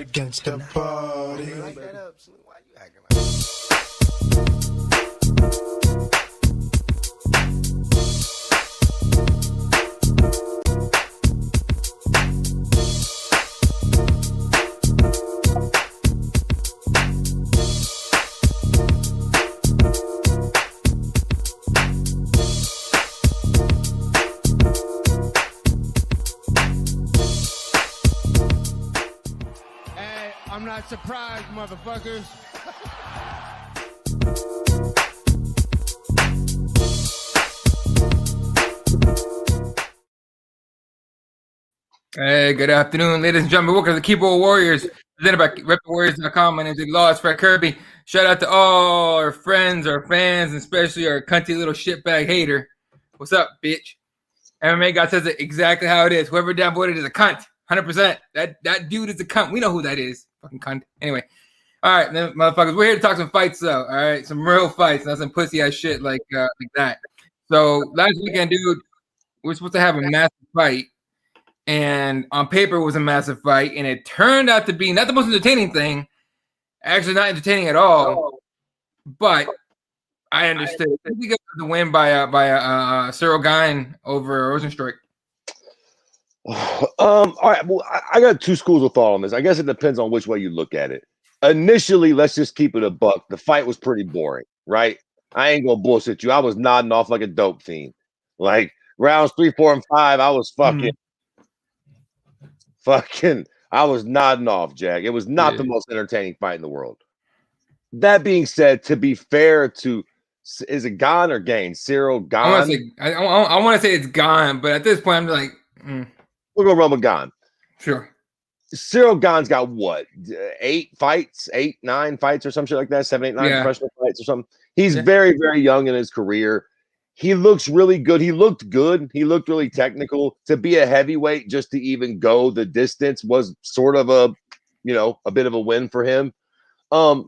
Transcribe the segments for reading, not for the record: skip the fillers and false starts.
against the party. Like that up. Why you acting like that? I'm not surprised, motherfuckers. Hey, good afternoon, ladies and gentlemen. Welcome to the Keyboard Warriors, presented by RepTheWarriors.com. My name is Law. It's Fred Kirby. Shout out to all our friends, our fans, and especially our cunty little shitbag hater. What's up, bitch? MMA God says it exactly how it is. Whoever downvoted is a cunt. 100%. That dude is a cunt. We know who that is. Fucking cunt. Anyway. All right, then, motherfuckers. We're here to talk some fights, though. All right, some real fights, not some pussy ass shit like that. So last weekend, dude, we were supposed to have a massive fight, and on paper it was a massive fight, and it turned out to be not the most entertaining thing. Actually, not entertaining at all. But I understood. I think it was the win by Cyril Gane over Rozenstruik. All right. Well, I got two schools of thought on this. I guess it depends on which way you look at it. Initially, let's just keep it a buck. The fight was pretty boring, right? I ain't gonna bullshit you. I was nodding off like a dope fiend. Like rounds 3, 4, and 5, I was fucking. I was nodding off, Jack. It was not the most entertaining fight in the world. That being said, to be fair to, is it Gane or Gane? Cyril Gane? I want to say it's Gane, but at this point, I'm like, we're gonna run with Gane. Sure. Cyril Gane's got what? 8 fights, 8, 9 fights or some shit like that. 7, 8, 9 professional fights or something. He's very, very young in his career. He looks really good. He looked good. He looked really technical. To be a heavyweight, just to even go the distance was sort of a bit of a win for him.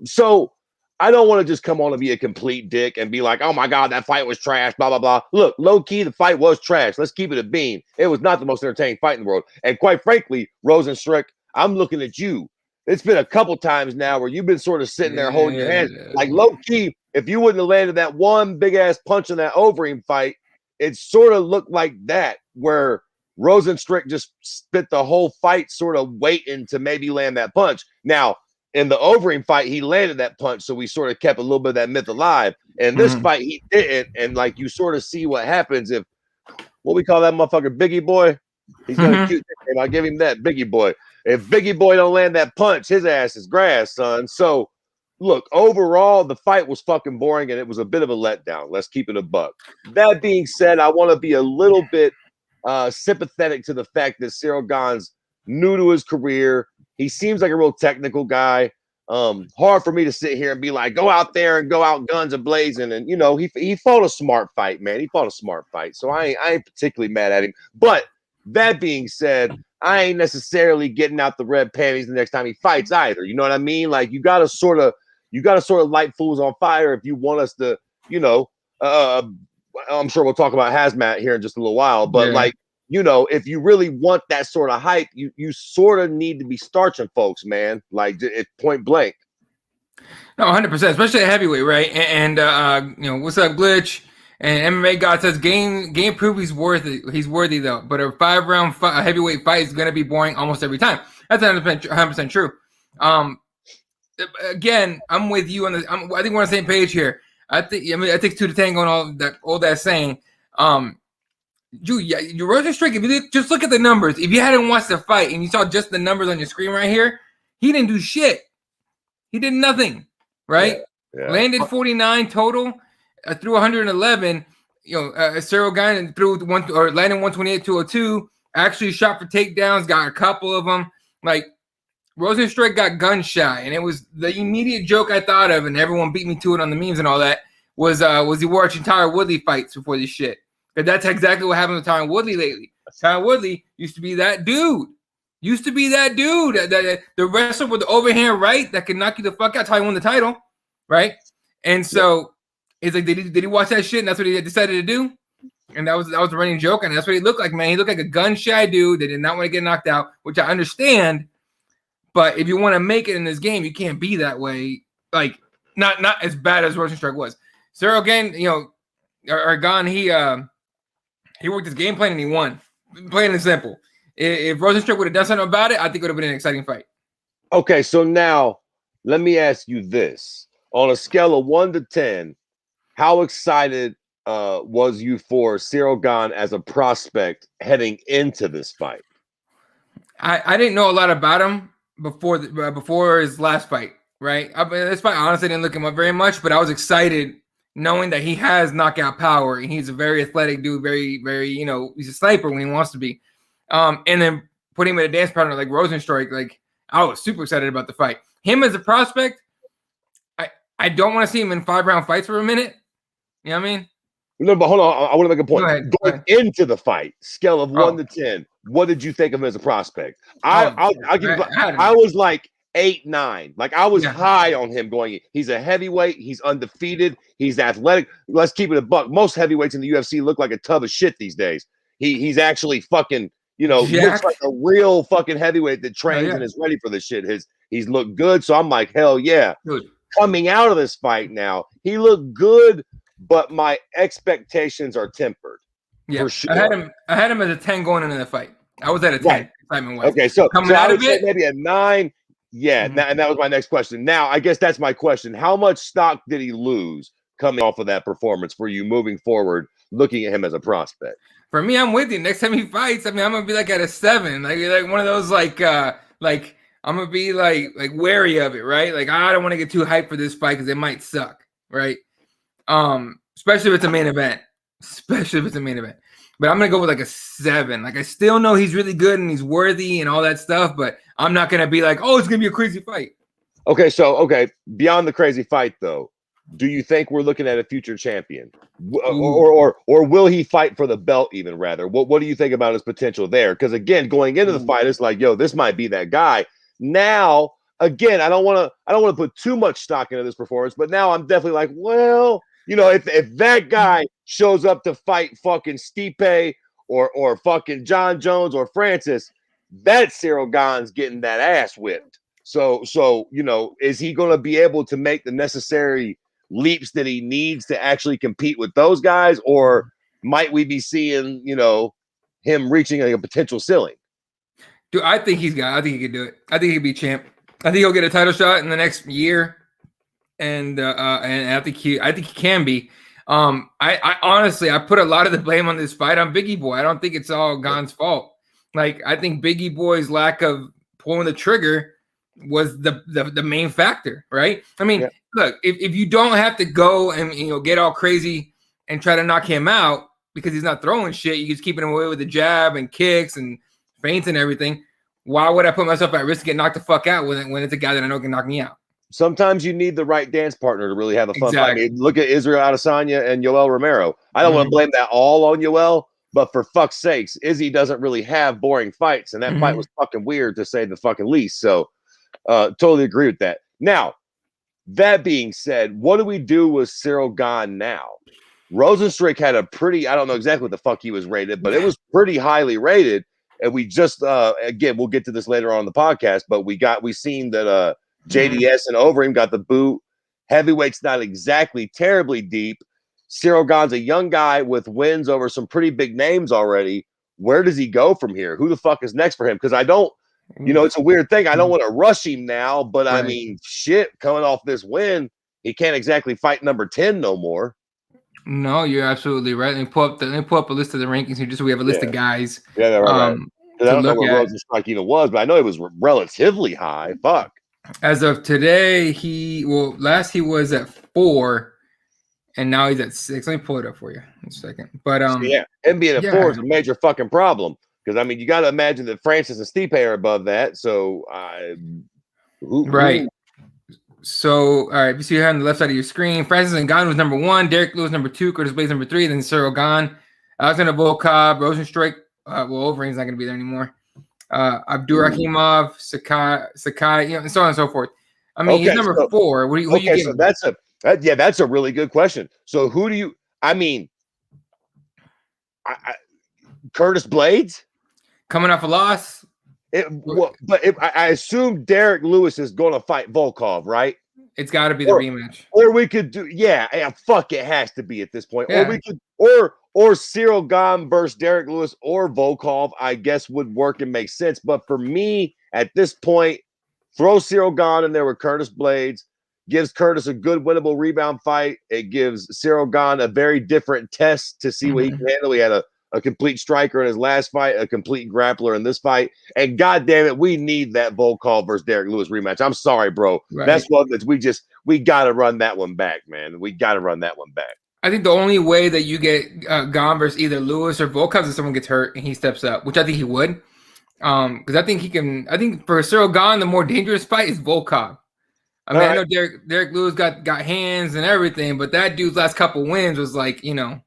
So I don't want to just come on and be a complete dick and be like, oh my God, that fight was trash, blah, blah, blah. Look, low key, the fight was trash. Let's keep it a bean. It was not the most entertaining fight in the world. And quite frankly, Rozenstruik, I'm looking at you. It's been a couple times now where you've been sort of sitting there holding your hands. Like low key, if you wouldn't have landed that one big ass punch in that Overeem fight, it sort of looked like that, where Rozenstruik just spent the whole fight sort of waiting to maybe land that punch. Now, in the Overeem fight, he landed that punch, so we sort of kept a little bit of that myth alive. And this fight, he didn't. And like you sort of see what happens if what we call that motherfucker Biggie Boy. He's got a cute nickname. I'll give him that, Biggie Boy. If Biggie Boy don't land that punch, his ass is grass, son. So look, overall, the fight was fucking boring and it was a bit of a letdown. Let's keep it a buck. That being said, I want to be a little bit sympathetic to the fact that Cyril Gane's new to his career. He seems like a real technical guy. Hard for me to sit here and be like, go out there and go out guns a-blazing. And, he fought a smart fight, man. He fought a smart fight. So I ain't particularly mad at him. But that being said, I ain't necessarily getting out the red panties the next time he fights either. You know what I mean? Like, you gotta sort of light fools on fire if you want us to, I'm sure we'll talk about Hazmat here in just a little while. But if you really want that sort of hype, you sort of need to be starching folks, man. Like, it's point blank. No, 100%, especially at heavyweight, right? And what's up, Glitch? And MMA God says Gane proved he's worthy though. But a 5-round heavyweight fight is gonna be boring almost every time. That's 100% true. Again, I'm with you on this. I think we're on the same page here. I think it takes two to tango and all that saying. Your Rozenstruik, if you just look at the numbers, if you hadn't watched the fight and you saw just the numbers on your screen right here, he didn't do shit. He did nothing, right? Yeah. Landed 49 total, threw 111. Cyril Gane threw landed 128, 202. Actually shot for takedowns, got a couple of them. Like, Rozenstruik got gunshot, and it was the immediate joke I thought of, and everyone beat me to it on the memes and all that, was he watching Tyron Woodley fights before this shit. Because that's exactly what happened with Tyron Woodley lately. Tyron Woodley used to be that dude. The wrestler with the overhand right that can knock you the fuck out. That's how he won the title, right? And so it's like, did he watch that shit? And that's what he decided to do. And that was the running joke. And that's what he looked like, man. He looked like a gun shy dude that did not want to get knocked out, which I understand. But if you want to make it in this game, you can't be that way. Like not as bad as Rozenstruik was. Cyril Gane, or Gane, he worked his game plan and he won. Plain and simple. If Rozenstruik would have done something about it, I think it would have been an exciting fight. Okay, so now let me ask you this: on a scale of 1 to 10, how excited was you for Cyril Gane as a prospect heading into this fight? I didn't know a lot about him before his last fight, right? This fight honestly didn't look him up very much, but I was excited knowing that he has knockout power and he's a very athletic dude, very, very, he's a sniper when he wants to be. And then putting him in a dance partner like Rozenstruik, like I was super excited about the fight. Him as a prospect, I don't want to see him in 5-round fights for a minute. You know what I mean? No, but hold on. I want to make a point. Go Going into the fight, scale of 1 to 10, what did you think of him as a prospect? I'll give you. I was like 8, 9. Like I was high on him going in. He's a heavyweight. He's undefeated. He's athletic. Let's keep it a buck. Most heavyweights in the UFC look like a tub of shit these days. He's actually fucking, looks like a real fucking heavyweight that trains and is ready for this shit. He's looked good. So I'm like, hell yeah. Dude. Coming out of this fight now, he looked good, but my expectations are tempered. Yeah, for sure. I had him as a 10 going into the fight. I was at a 10. Right. Okay, so coming out of it, maybe a 9. Yeah, and that was my next question. Now, I guess that's my question. How much stock did he lose coming off of that performance for you moving forward, looking at him as a prospect? For me, I'm with you. Next time he fights, I'm gonna be like at a 7, like one of those like I'm gonna be like wary of it, right? Like I don't want to get too hyped for this fight because it might suck, right? Especially if it's a main event. But I'm gonna go with like a 7. Like I still know he's really good and he's worthy and all that stuff, but I'm not gonna be like, oh, it's gonna be a crazy fight. Okay, beyond the crazy fight though, do you think we're looking at a future champion, or will he fight for the belt even? Rather, what do you think about his potential there? Because again, going into the fight, it's like, yo, this might be that guy. Now, again, I don't want to put too much stock into this performance, but now I'm definitely like, well, if that guy shows up to fight fucking Stipe or fucking John Jones or Francis, that Cyril Gane's getting that ass whipped. So is he going to be able to make the necessary leaps that he needs to actually compete with those guys, or might we be seeing him reaching a potential ceiling? Dude, I think he can do it. I think he could be champ. I think he'll get a title shot in the next year, and I think he can be. I honestly put a lot of the blame on this fight on Biggie Boy. I don't think it's all Gane's fault. Like I think Biggie Boy's lack of pulling the trigger was the main factor, right? I mean, look, if you don't have to go and get all crazy and try to knock him out because he's not throwing shit, you just keeping him away with the jab and kicks and feints and everything. Why would I put myself at risk to get knocked the fuck out when it's a guy that I know can knock me out? Sometimes you need the right dance partner to really have a fun fight. I mean, look at Israel Adesanya and Yoel Romero. I don't want to blame that all on Yoel, but for fuck's sakes, Izzy doesn't really have boring fights, and that fight was fucking weird to say the fucking least. So totally agree with that. Now, that being said, what do we do with Cyril Gane now? Rozenstruik had a pretty, I don't know exactly what the fuck he was rated, but it was pretty highly rated. And we just, again, we'll get to this later on in the podcast, but we seen that JDS and Overeem got the boot. Heavyweight's not exactly terribly deep. Cyril Gane's a young guy with wins over some pretty big names already. Where does he go from here? Who the fuck is next for him? Because I don't, it's a weird thing. I don't want to rush him now, but I mean, shit, coming off this win, he can't exactly fight number 10 no more. No, you're absolutely right. Let me pull up a list of the rankings here just so we have a list of guys. Yeah, right. I don't know where Rozenstruik even was, but I know it was relatively high. Fuck. As of today, last he was at 4, and now he's at 6. Let me pull it up for you in a second. But him being at 4 is a major fucking problem because I mean you got to imagine that Francis and Stipe are above that. So right. So, all right, you see here on the left side of your screen, Francis and Gane was number 1, Derek Lewis number 2, Curtis Blades number 3, then Cyril Gane, Alexander Volkov, Rozenstruik. Overeem's not going to be there anymore. Abdurakhimov, Sakai, and so on and so forth. I mean, he's number 4. Who you giving? So that's a really good question. So who do you? I mean, Curtis Blades coming off a loss. I assume Derek Lewis is going to fight Volkov, right? It's got to be the rematch. Or we could do, fuck, it has to be at this point. Yeah. Or we could, or Cyril Gane versus Derek Lewis or Volkov, I guess would work and make sense. But for me, at this point, throw Cyril Gane in there with Curtis Blades, gives Curtis a good winnable rebound fight. It gives Cyril Gane a very different test to see what he can handle. He had a complete striker in his last fight, a complete grappler in this fight. And God damn it, we need that Volkov versus Derek Lewis rematch. I'm sorry, bro. Right. That's one that we got to run that one back, man. We got to run that one back. I think the only way that you get Gane versus either Lewis or Volkov is if someone gets hurt and he steps up, which I think he would. Because I think he can. I think for Cyril Gane, the more dangerous fight is Volkov. I mean, I know Derek Lewis got hands and everything, but that dude's last couple wins was like, All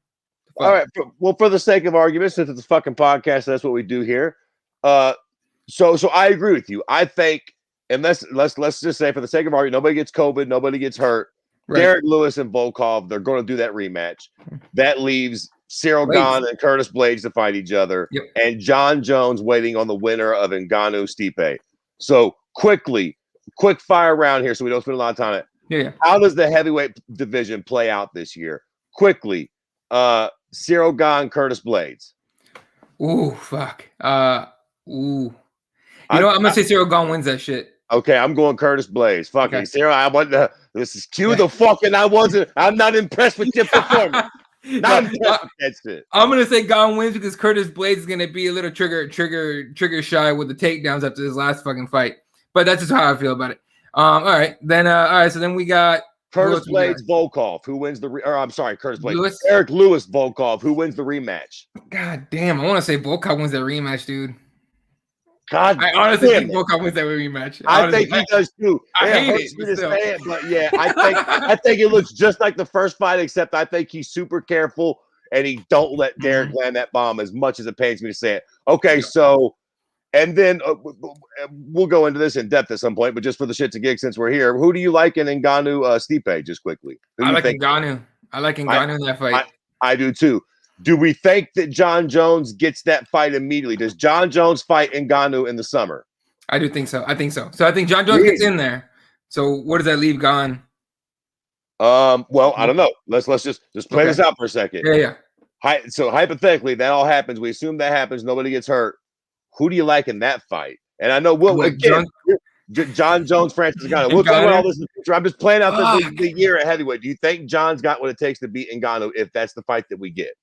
right. Well, for the sake of argument, since it's a fucking podcast, that's what we do here. So I agree with you. I think, and let's just say for the sake of argument, nobody gets COVID, nobody gets hurt. Right. Derek Lewis and Volkov, they're going to do that rematch. That leaves Cyril Gane and Curtis Blades to fight each other, and John Jones waiting on the winner of Ngannou Stipe. So quick fire round here, so we don't spend a lot of time on it. Yeah. How does the heavyweight division play out this year? Quickly, Cyril Gane, Curtis Blades. Ooh, fuck. You know what? I'm gonna say Cyril Gane wins that shit. Okay, I'm going Curtis Blades. Fucking Cyril, I want to. This is cue the fucking. I'm not impressed with your performance. Not impressed with that shit. I'm gonna say Gane wins because Curtis Blades is gonna be a little trigger shy with the takedowns after this last fucking fight. But that's just how I feel about it. All right, then. All right, so then we got Curtis Blades, Volkov. Who wins the? I'm sorry, Curtis Blades. Lewis? Derek Lewis, Volkov. Who wins the rematch? God damn, I want to say Volkov wins that rematch, dude. God, I honestly think Volkov wins that rematch. I think he does too. I hate it, but yeah, I think it looks just like the first fight, except I think he's super careful and he don't let Derek land that bomb as much as it pains me to say it. Okay, so, and then we'll go into this in depth at some point, but just for the shits and gigs, since we're here, who do you like in Ngannou Stipe? Just quickly, I like Ngannou. I like Ngannou in that fight. I do too. Do we think that John Jones gets that fight immediately? Does John Jones fight Ngannou in the summer? I do think so. I think so. So I think John Jones gets in there. So where does that leave Gane? Well, I don't know. Let's just play this out for a second. Yeah. So hypothetically, that all happens. We assume that happens. Nobody gets hurt. Who do you like in that fight? And I know John Jones, Francis Ngannou. We'll talk about all this in the future. I'm just playing out the year at heavyweight. Do you think John's got what it takes to beat Ngannou if that's the fight that we get?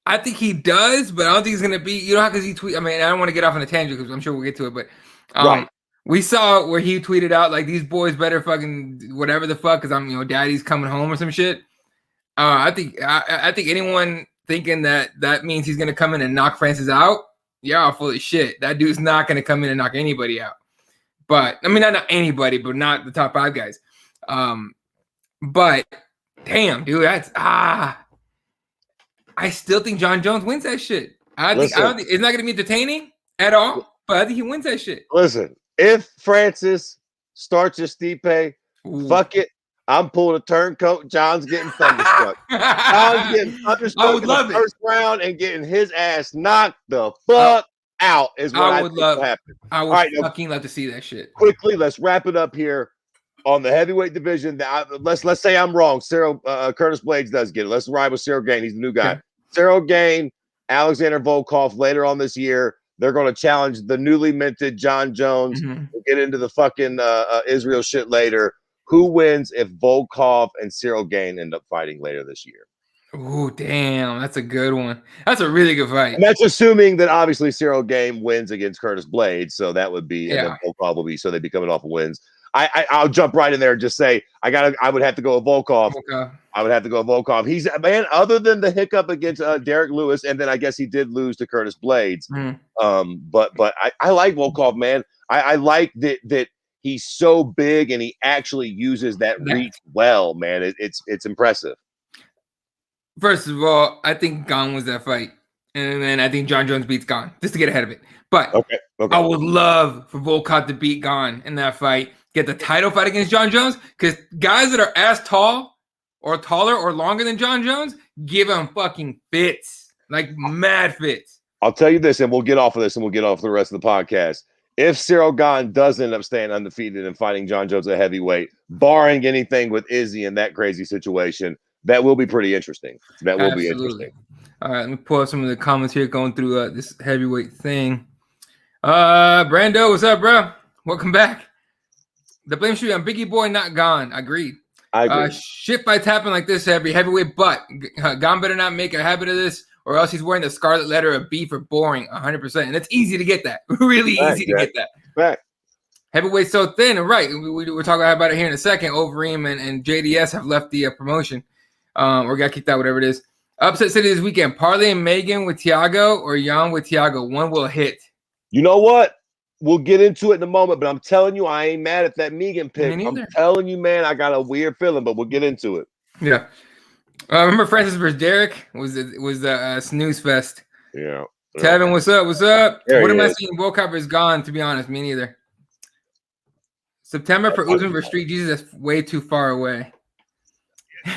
I think he does, but I don't think he's gonna be. How because he tweet. I mean, I don't want to get off on a tangent because I'm sure we'll get to it. But we saw where he tweeted out like these boys better fucking whatever the fuck because I'm daddy's coming home or some shit. I think anyone thinking that means he's gonna come in and knock Francis out, full of shit. That dude's not gonna come in and knock anybody out. But I mean, not anybody, but not the top 5 guys. But damn, dude, that's I still think John Jones wins that shit. I don't think it's not going to be entertaining at all, but I think he wins that shit. Listen, if Francis starts his Stipe, fuck it. I'm pulling a turncoat. John's getting thunderstruck. John's getting thunderstruck in the first round and getting his ass knocked the fuck out is what I think will happen. I would fucking love to see that shit. Quickly, let's wrap it up here. On the heavyweight division, let's say I'm wrong. Curtis Blades does get it. Let's ride with Cyril Gane. He's the new guy. Okay. Cyril Gane, Alexander Volkov later on this year. They're going to challenge the newly minted John Jones. We'll get into the fucking Israel shit later. Who wins if Volkov and Cyril Gane end up fighting later this year? Oh, damn. That's a good one. That's a really good fight. And that's assuming that obviously Cyril Gane wins against Curtis Blades. So that would be, and then Volkov will be, so they'd be coming off of wins. I'll jump right in there and just say I would have to go with Volkov. I would have to go with Volkov. He's other than the hiccup against Derek Lewis, and then I guess he did lose to Curtis Blades. But I like Volkov, man. I like that he's so big and he actually uses that reach well, man. It's impressive. First of all, I think Gane wins that fight, and then I think John Jones beats Gane just to get ahead of it. But I would love for Volkov to beat Gane in that fight. Get the title fight against John Jones, because guys that are as tall or taller or longer than John Jones give him fucking fits, like mad fits. I'll tell you this, and we'll get off of this, and we'll get off the rest of the podcast. if Cyril Gane does end up staying undefeated and fighting John Jones at heavyweight, barring anything with Izzy in that crazy situation, that will be pretty interesting. That will be interesting. All right, let me pull up some of the comments here going through this heavyweight thing. Brando, what's up, bro? Welcome back. The blame should be on Biggie Boy, not Gane. Agreed. I agree. Shit fights happen like this every heavyweight, but Gane better not make a habit of this, or else he's wearing the scarlet letter of beef or boring 100%. And it's easy to get that. Really easy to get that. Right. Heavyweight's so thin, and right, we're talking about it here in a second. Overeem and JDS have left the promotion, or got kicked out, whatever it is. Upset City this weekend. Parlay and Megan with Thiago or Jan with Thiago. One will hit. You know what? We'll get into it in a moment, but I'm telling you, I ain't mad at that Megan pick. I'm telling you, man, I got a weird feeling, but we'll get into it. Yeah. Remember Francis versus Derek was a snooze fest. Yeah. Tevin, what's up? What's up? There What am I seeing? Volkov is gone, to be honest. Me neither. September for Usman versus Street Jesus is way too far away.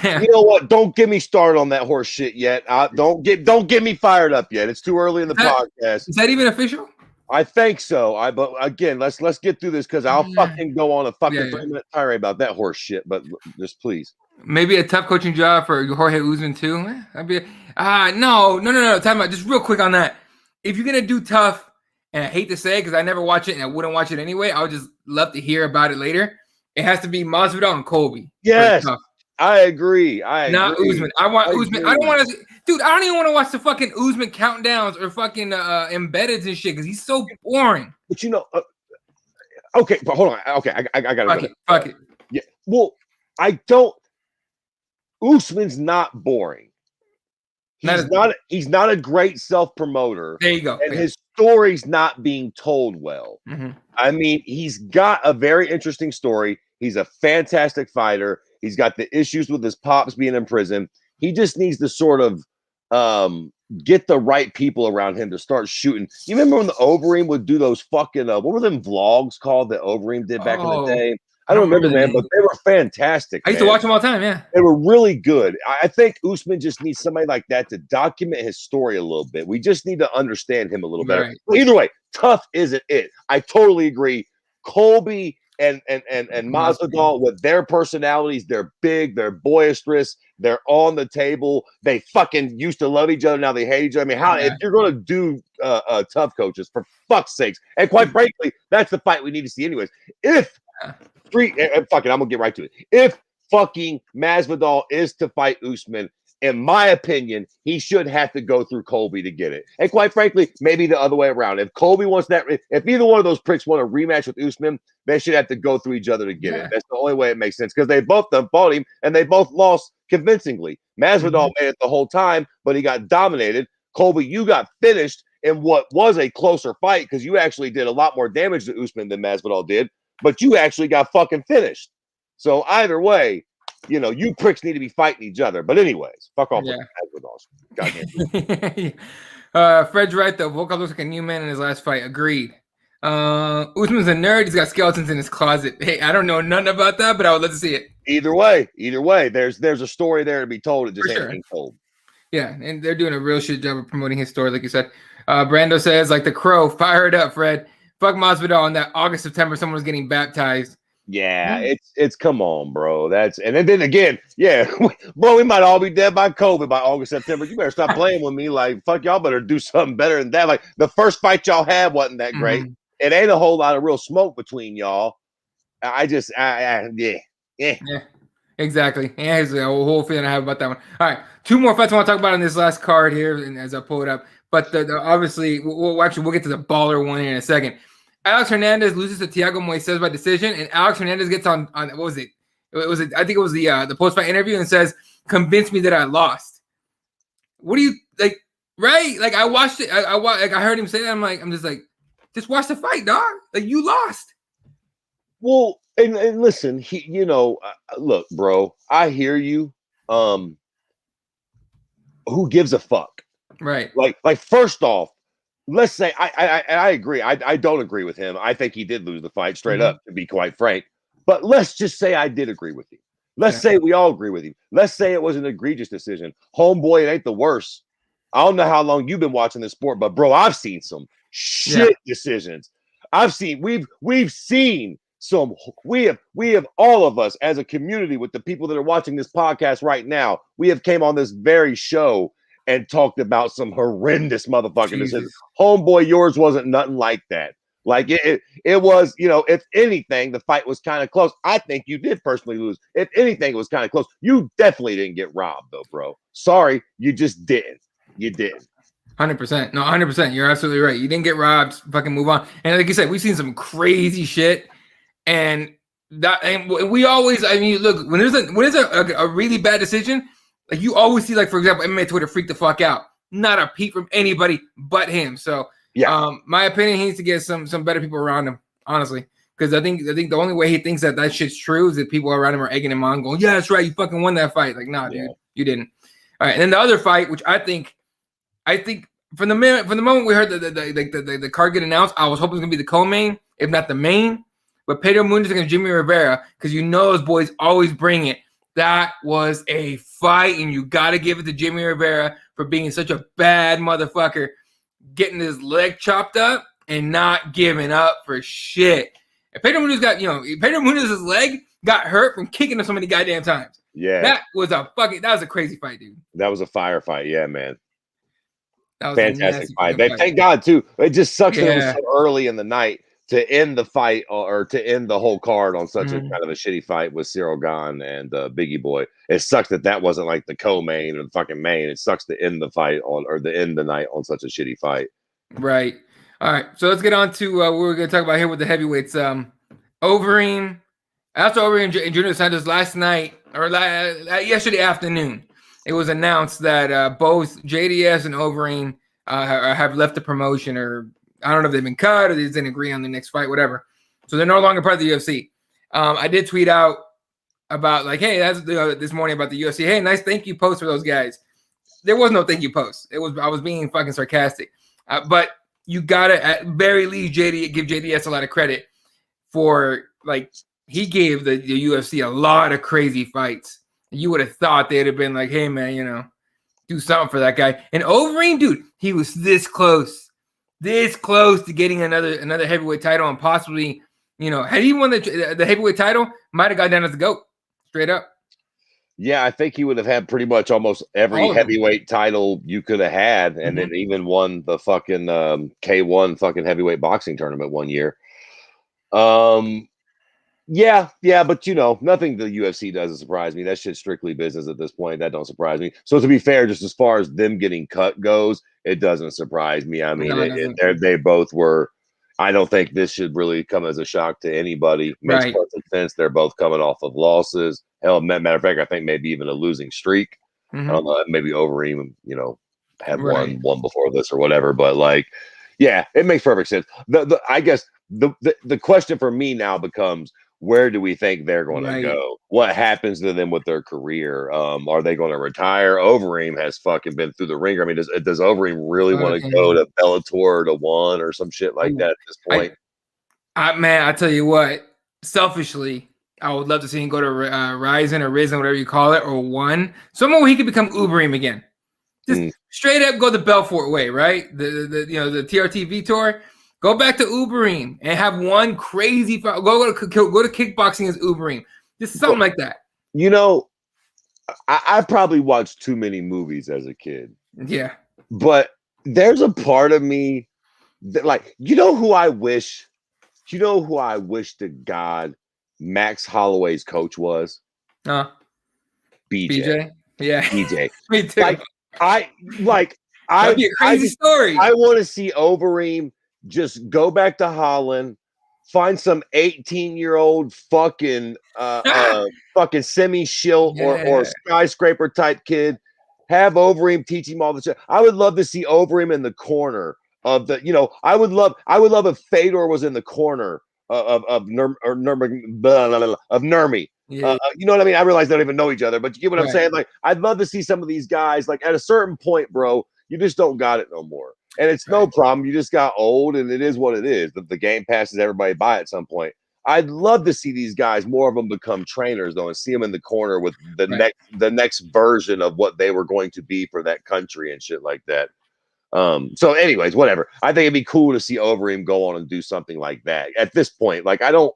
You know what? Don't get me started on that horse shit yet. Don't get me fired up yet. It's too early in the podcast. Is that even official? I think so. But again, let's get through this because I'll fucking go on a fucking 3-minute tirade about that horse shit. But just please. Maybe a tough coaching job for Jorge Usman too. I'd be no. Time about just real quick on that. If you're gonna do tough, and I hate to say it because I never watch it and I wouldn't watch it anyway, I would just love to hear about it later. It has to be Masvidal and Colby. Yes. I agree. Not Usman. I want Usman. I don't want to, dude. I don't even want to watch the fucking Usman countdowns or fucking embeddeds and shit because he's so boring. But you know, okay, but hold on. Okay, I gotta fuck it. Yeah. Well, I don't. Usman's not boring. He's not a great self-promoter. There you go. And his story's not being told well. Mm-hmm. I mean, he's got a very interesting story. He's a fantastic fighter. He's got the issues with his pops being in prison. He just needs to sort of get the right people around him to start shooting. You remember when the Overeem would do those fucking what were them vlogs called that Overeem did back in the day? I don't remember, man, but they were fantastic. I used to watch them all the time, yeah. They were really good. I think Usman just needs somebody like that to document his story a little bit. We just need to understand him a little better. Right. Either way, tough isn't it. I totally agree. Colby and Masvidal with their personalities, they're big, they're boisterous, they're on the table. They fucking used to love each other, now they hate each other. I mean, if you're going to do tough coaches, for fuck's sakes, and quite frankly, that's the fight we need to see anyways. Fuck it, I'm gonna get right to it. If fucking Masvidal is to fight Usman, in my opinion, he should have to go through Colby to get it. And quite frankly, maybe the other way around. If Colby wants that, if either one of those pricks want a rematch with Usman, they should have to go through each other to get it. That's the only way it makes sense because they both fought him and they both lost convincingly. Masvidal made it the whole time, but he got dominated. Colby, you got finished in what was a closer fight because you actually did a lot more damage to Usman than Masvidal did. But you actually got fucking finished. So either way, you know, you pricks need to be fighting each other. But anyways, fuck off. Fred's right, though. Volkov looks like a new man in his last fight. Agreed. Usman's a nerd. He's got skeletons in his closet. Hey, I don't know nothing about that, but I would love to see it. Either way, there's a story there to be told. It just ain't being told. Yeah, and they're doing a real shit job of promoting his story, like you said. Brando says, like the crow, fire it up, Fred. Fuck Masvidal on that August, September, someone was getting baptized. Yeah, it's come on, bro. And then again, yeah, bro, we might all be dead by COVID by August, September. You better stop playing with me. Like, fuck, y'all better do something better than that. Like, the first fight y'all had wasn't that great. It ain't a whole lot of real smoke between y'all. Yeah, exactly. Yeah, here's a whole feeling I have about that one. All right, 2 more fights I want to talk about in this last card here, and as I pull it up. But obviously, we'll get to the baller one here in a second. Alex Hernandez loses to Thiago Moises by decision, and Alex Hernandez gets on what was it? I think it was the post-fight interview and says, "Convince me that I lost." What do you like? Right? Like I watched it. I heard him say that. I'm just like, just watch the fight, dog. Like you lost. Well, and listen, look, bro. I hear you. Who gives a fuck? Right. Like first off. Let's say I agree. I don't agree with him. I think he did lose the fight straight up, to be quite frank. But let's just say I did agree with you. Let's say we all agree with you. Let's say it was an egregious decision. Homeboy, it ain't the worst. I don't know how long you've been watching this sport, but bro, I've seen some shit decisions. we've seen some. We have all of us as a community with the people that are watching this podcast right now. We have came on this very show and talked about some horrendous motherfucking decisions. Homeboy, yours wasn't nothing like that. Like it was, if anything, the fight was kind of close. I think you did personally lose. If anything, it was kind of close. You definitely didn't get robbed, though, bro. Sorry, you just didn't. You didn't. 100%. No, 100%. You're absolutely right. You didn't get robbed. Fucking move on. And like you said, we've seen some crazy shit. And we always, I mean, look, when there's a really bad decision, like you always see, like, for example, MMA Twitter freak the fuck out. Not a peep from anybody but him. So, yeah, my opinion, he needs to get some better people around him, honestly. Because I think the only way he thinks that shit's true is that people around him are egging him on, going, "Yeah, that's right, you fucking won that fight." Like, nah, dude, you didn't. All right, and then the other fight, which I think from the moment we heard the card get announced, I was hoping it was gonna be the co-main, if not the main. But Pedro Munhoz against Jimmy Rivera, because those boys always bring it. That was a fight, and you got to give it to Jimmy Rivera for being such a bad motherfucker, getting his leg chopped up and not giving up for shit. And Pedro Munhoz's leg got hurt from kicking him so many goddamn times. Yeah, that was a crazy fight, dude. That was a firefight, yeah, man. That was fantastic fight. Thank God too. It just sucks that it was so early in the night to end the fight or to end the whole card on such a kind of a shitty fight with Cyril Gane and Biggie Boy. It sucks that wasn't like the co-main or the fucking main. It sucks to end the fight end the night on such a shitty fight. Right. All right. So let's get on to what we're going to talk about here with the heavyweights. Overeem. After Overeem and Junior Santos last night or yesterday afternoon, it was announced that both JDS and Overeem have left the promotion, or I don't know if they've been cut or they didn't agree on the next fight, whatever. So they're no longer part of the UFC. I did tweet out about like, hey, that's this morning about the UFC. Hey, nice thank you post for those guys. There was no thank you post. I was being fucking sarcastic. But you gotta at very least give JDS a lot of credit for like he gave the UFC a lot of crazy fights. You would have thought they'd have been like, hey man, do something for that guy. And Overeem, dude, he was this close to getting another heavyweight title, and possibly, had he won the heavyweight title, might have got down as the GOAT, straight up. Yeah, I think he would have had pretty much almost every heavyweight title you could have had, and then even won the fucking K1 fucking heavyweight boxing tournament one year. Yeah, but nothing the UFC doesn't surprise me. That shit's strictly business at this point. That don't surprise me. So to be fair, just as far as them getting cut goes, it doesn't surprise me. I mean, they both were. I don't think this should really come as a shock to anybody. Makes perfect sense. They're both coming off of losses. Hell, matter of fact, I think maybe even a losing streak. Maybe Overeem, had one before this or whatever. But like, yeah, it makes perfect sense. I guess the question for me now becomes, where do we think they're going to go? What happens to them with their career? Are they going to retire? Overeem has fucking been through the ringer. I mean, does Overeem really want to go to Bellator or to One or some shit like that at this point? I tell you what, selfishly, I would love to see him go to Ryzen or Risen, whatever you call it, or One. Somewhere where he could become Overeem again. Just straight up go the Belfort way, right? The TRT Tour. Go back to Overeem and have one crazy fight. Go to kickboxing as Overeem. Just something like that. I probably watched too many movies as a kid. Yeah. But there's a part of me that, like, who I wish to God Max Holloway's coach was? BJ. Yeah. BJ. Me too. That'd be a crazy story. I want to see Overeem just go back to Holland, find some 18-year-old fucking semi-shilt or skyscraper type kid, have Overeem teach him all the shit. I would love to see Overeem in the corner of the, I would love if Fedor was in the corner of Nurmi. Yeah. You know what I mean? I realize they don't even know each other, but you get what I'm saying? Like, I'd love to see some of these guys, like, at a certain point, bro, you just don't got it no more. And it's no problem. You just got old, and it is what it is. The game passes everybody by at some point. I'd love to see these guys, more of them become trainers, though, and see them in the corner with the next version of what they were going to be for that country and shit like that. So anyways, whatever. I think it'd be cool to see Overeem go on and do something like that. At this point, like I don't,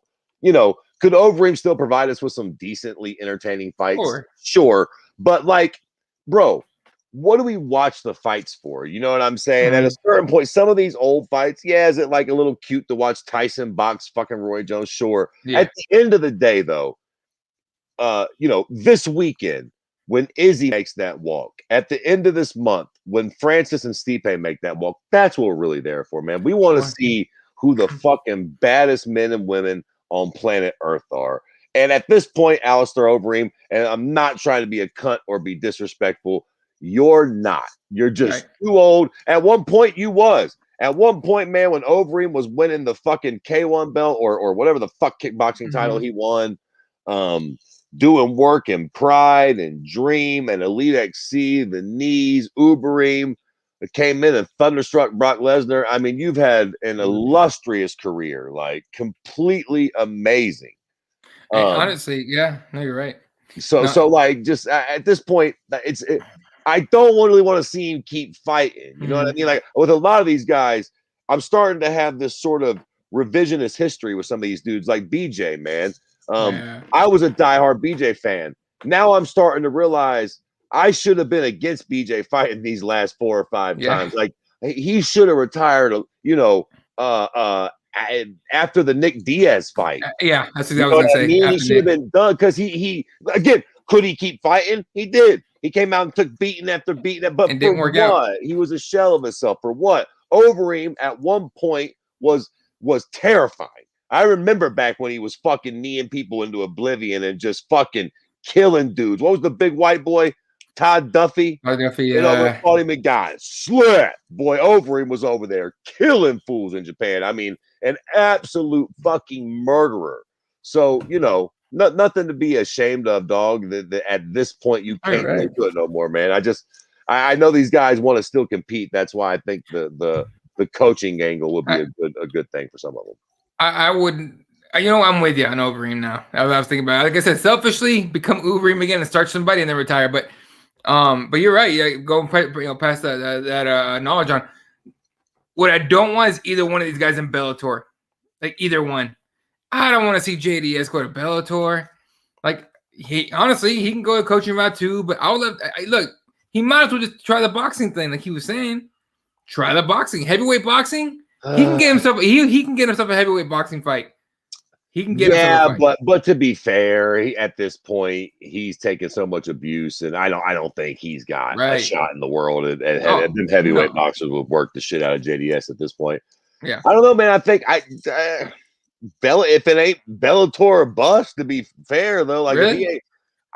could Overeem still provide us with some decently entertaining fights? Sure. But like, bro, what do we watch the fights for? You know what I'm saying? At a certain point, some of these old fights, yeah, is it like a little cute to watch Tyson box fucking Roy Jones? Sure. Yeah. At the end of the day, though, this weekend, when Izzy makes that walk, at the end of this month, when Francis and Stipe make that walk, that's what we're really there for, man. We want to see who the fucking baddest men and women on planet Earth are. And at this point, Alistair Overeem, and I'm not trying to be a cunt or be disrespectful, you're not. You're just too old. At one point, you was. At one point, man, when Overeem was winning the fucking K1 belt or whatever the fuck kickboxing title he won, doing work in Pride and Dream and Elite XC, the knees, Ubereem, that came in and thunderstruck Brock Lesnar. I mean, you've had an illustrious career, like completely amazing. Honestly, yeah, no, you're right. So like, just at this point, I don't really want to see him keep fighting. You know what I mean? Like with a lot of these guys, I'm starting to have this sort of revisionist history with some of these dudes, like BJ, man. I was a diehard BJ fan. Now I'm starting to realize I should have been against BJ fighting these last 4 or 5 times. Like he should have retired, after the Nick Diaz fight. Yeah, that's what I was gonna say. He should have been done because he again, could he keep fighting? He did. He came out and took beating after beating, but didn't work out. He was a shell of himself. For what? Overeem at one point was terrifying. I remember back when he was fucking kneeing people into oblivion and just fucking killing dudes. What was the big white boy? Todd Duffy. Todd Duffy, yeah. Paulie McGuire. Slap. Boy, Overeem was over there killing fools in Japan. I mean, an absolute fucking murderer. So, nothing to be ashamed of, dog. That at this point you can't do it no more, man. I know these guys want to still compete. That's why I think the coaching angle would be a good thing for some of them. I wouldn't. I'm with you on Overeem now. I was thinking about it. Like I said, selfishly become Overeem again and start somebody and then retire. But you're right. Yeah, go past that knowledge on. What I don't want is either one of these guys in Bellator, like either one. I don't want to see JDS go to Bellator. Like he can go to coaching route too. But look. He might as well just try the boxing thing, like he was saying. Try the boxing, heavyweight boxing. He can get himself. He can get himself a heavyweight boxing fight. He can get. Yeah, but to be fair, at this point, he's taken so much abuse, and I don't think he's got a shot in the world. And them heavyweight boxers would work the shit out of JDS at this point. Yeah, I don't know, man. I think if it ain't Bellator or bust, to be fair though, like if he ain't.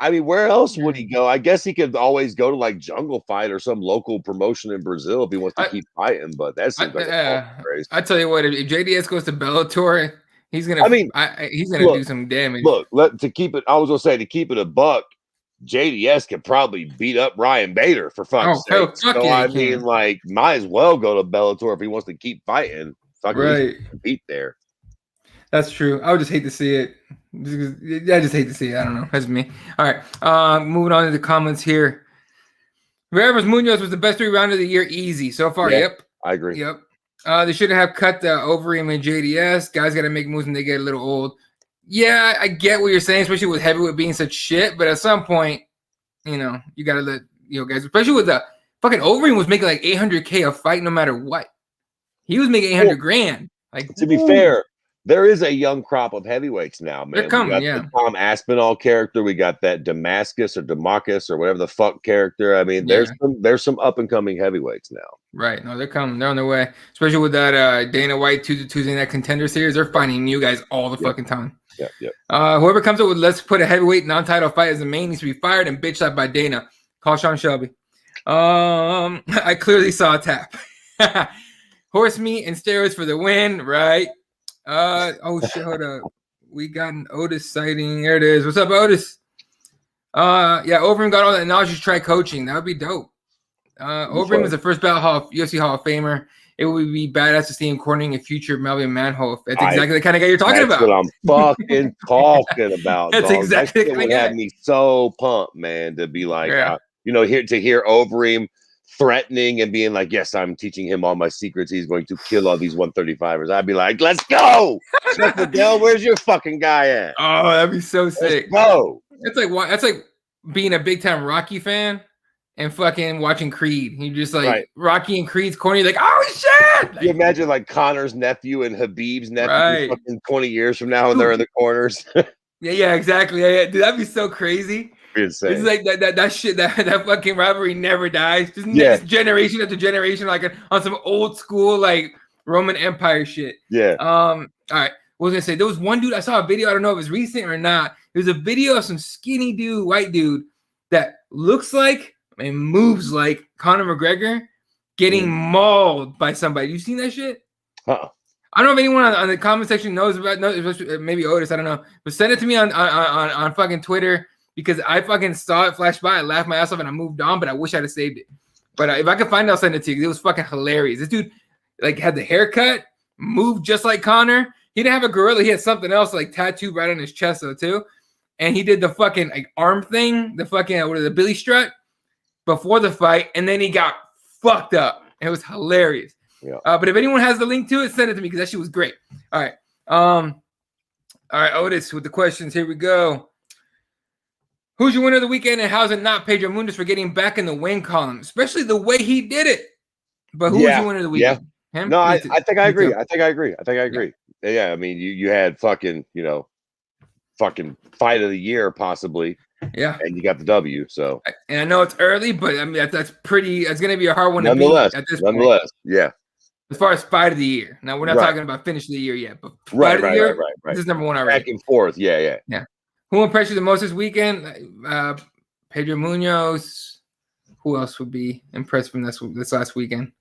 I mean, where else would he go? I guess he could always go to like Jungle Fight or some local promotion in Brazil if he wants to keep fighting. But that seems like I tell you what, if JDS goes to Bellator, he's gonna. He's gonna do some damage. Look, to keep it a buck, JDS could probably beat up Ryan Bader for fuck's sake. So I mean, like, might as well go to Bellator if he wants to keep fighting. Fucking compete there. That's true. I would just hate to see it. I just hate to see it. I don't know. That's me. All right. Moving on to the comments here. Rivers Munoz was the best 3-rounder of the year. Easy. So far, yep. I agree. Yep. They shouldn't have cut Overeem and JDS. Guys got to make moves when they get a little old. Yeah, I get what you're saying, especially with heavyweight being such shit. But at some point, you got to let, guys, especially with the fucking Overeem was making like $800K a fight no matter what. He was making $800,000. Like, to be fair, there is a young crop of heavyweights now, man. They're coming, the Tom Aspinall character. We got that Damascus or whatever the fuck character. I mean, there's some up and coming heavyweights now. Right. No, they're coming. They're on their way. Especially with that Dana White Tuesday Night Contender Series. They're finding new guys all the fucking time. Yep. Whoever comes up with let's put a heavyweight non-title fight as the main needs to be fired and bitch slapped by Dana. Call Sean Shelby. I clearly saw a tap. Horse meat and steroids for the win, right? Oh shit, hold up. We got an Otis sighting. There it is. What's up, Otis? Overeem got all that knowledge to try coaching. That would be dope. Overeem was the first ballot UFC Hall of Famer. It would be badass to see him cornering a future Melvin Manhoef. That's exactly the kind of guy you're talking about. That's what I'm fucking talking about. That's exactly that would have me so pumped, man, to be like, to hear Overeem threatening and being like, yes, I'm teaching him all my secrets. He's going to kill all these 135ers. I'd be like, let's go. Jeff Liddell, where's your fucking guy at? Oh, that'd be so sick. Let's go. That's like being a big time Rocky fan and fucking watching Creed. You just like Rocky and Creed's corner. You're like, oh shit! Like, you imagine like Connor's nephew and Habib's nephew fucking 20 years from now, and they're in the corners. yeah, exactly. Yeah. Dude, that'd be so crazy. Insane. It's like that shit. That fucking rivalry never dies. Just generation after generation, like on some old school like Roman Empire shit. Yeah. All right. What was I gonna say? There was one dude I saw a video. I don't know if it's recent or not. It was a video of some skinny dude, white dude, that looks like and moves like Conor McGregor getting mauled by somebody. You seen that shit? I don't know if anyone on the comment section knows about. Maybe Otis. I don't know. But send it to me on fucking Twitter. Because I fucking saw it flash by, I laughed my ass off, and I moved on. But I wish I'd have saved it. But if I could find it, I'll send it to you. It was fucking hilarious. This dude like had the haircut, moved just like Conor. He didn't have a gorilla. He had something else like tattooed right on his chest though too. And he did the fucking like arm thing, the fucking the Billy strut before the fight, and then he got fucked up. It was hilarious. Yeah. But if anyone has the link to it, send it to me because that shit was great. All right. All right, Otis with the questions. Here we go. Who's your winner of the weekend, and how's it not Pedro Munhoz for getting back in the win column, especially the way he did it? But who's your winner of the weekend? Yeah. Him? No, I think I agree. I think I agree. Yeah, I mean, you had fucking, fucking fight of the year possibly. Yeah. And you got the W. So. And I know it's early, but I mean that's pretty. It's going to be a hard one to beat at this point. Nonetheless, yeah. As far as fight of the year, now we're not talking about finish of the year yet, but fight of the year, this is number one already. Back and forth, yeah. Who impressed you the most this weekend? Pedro Munhoz. Who else would be impressed from this last weekend?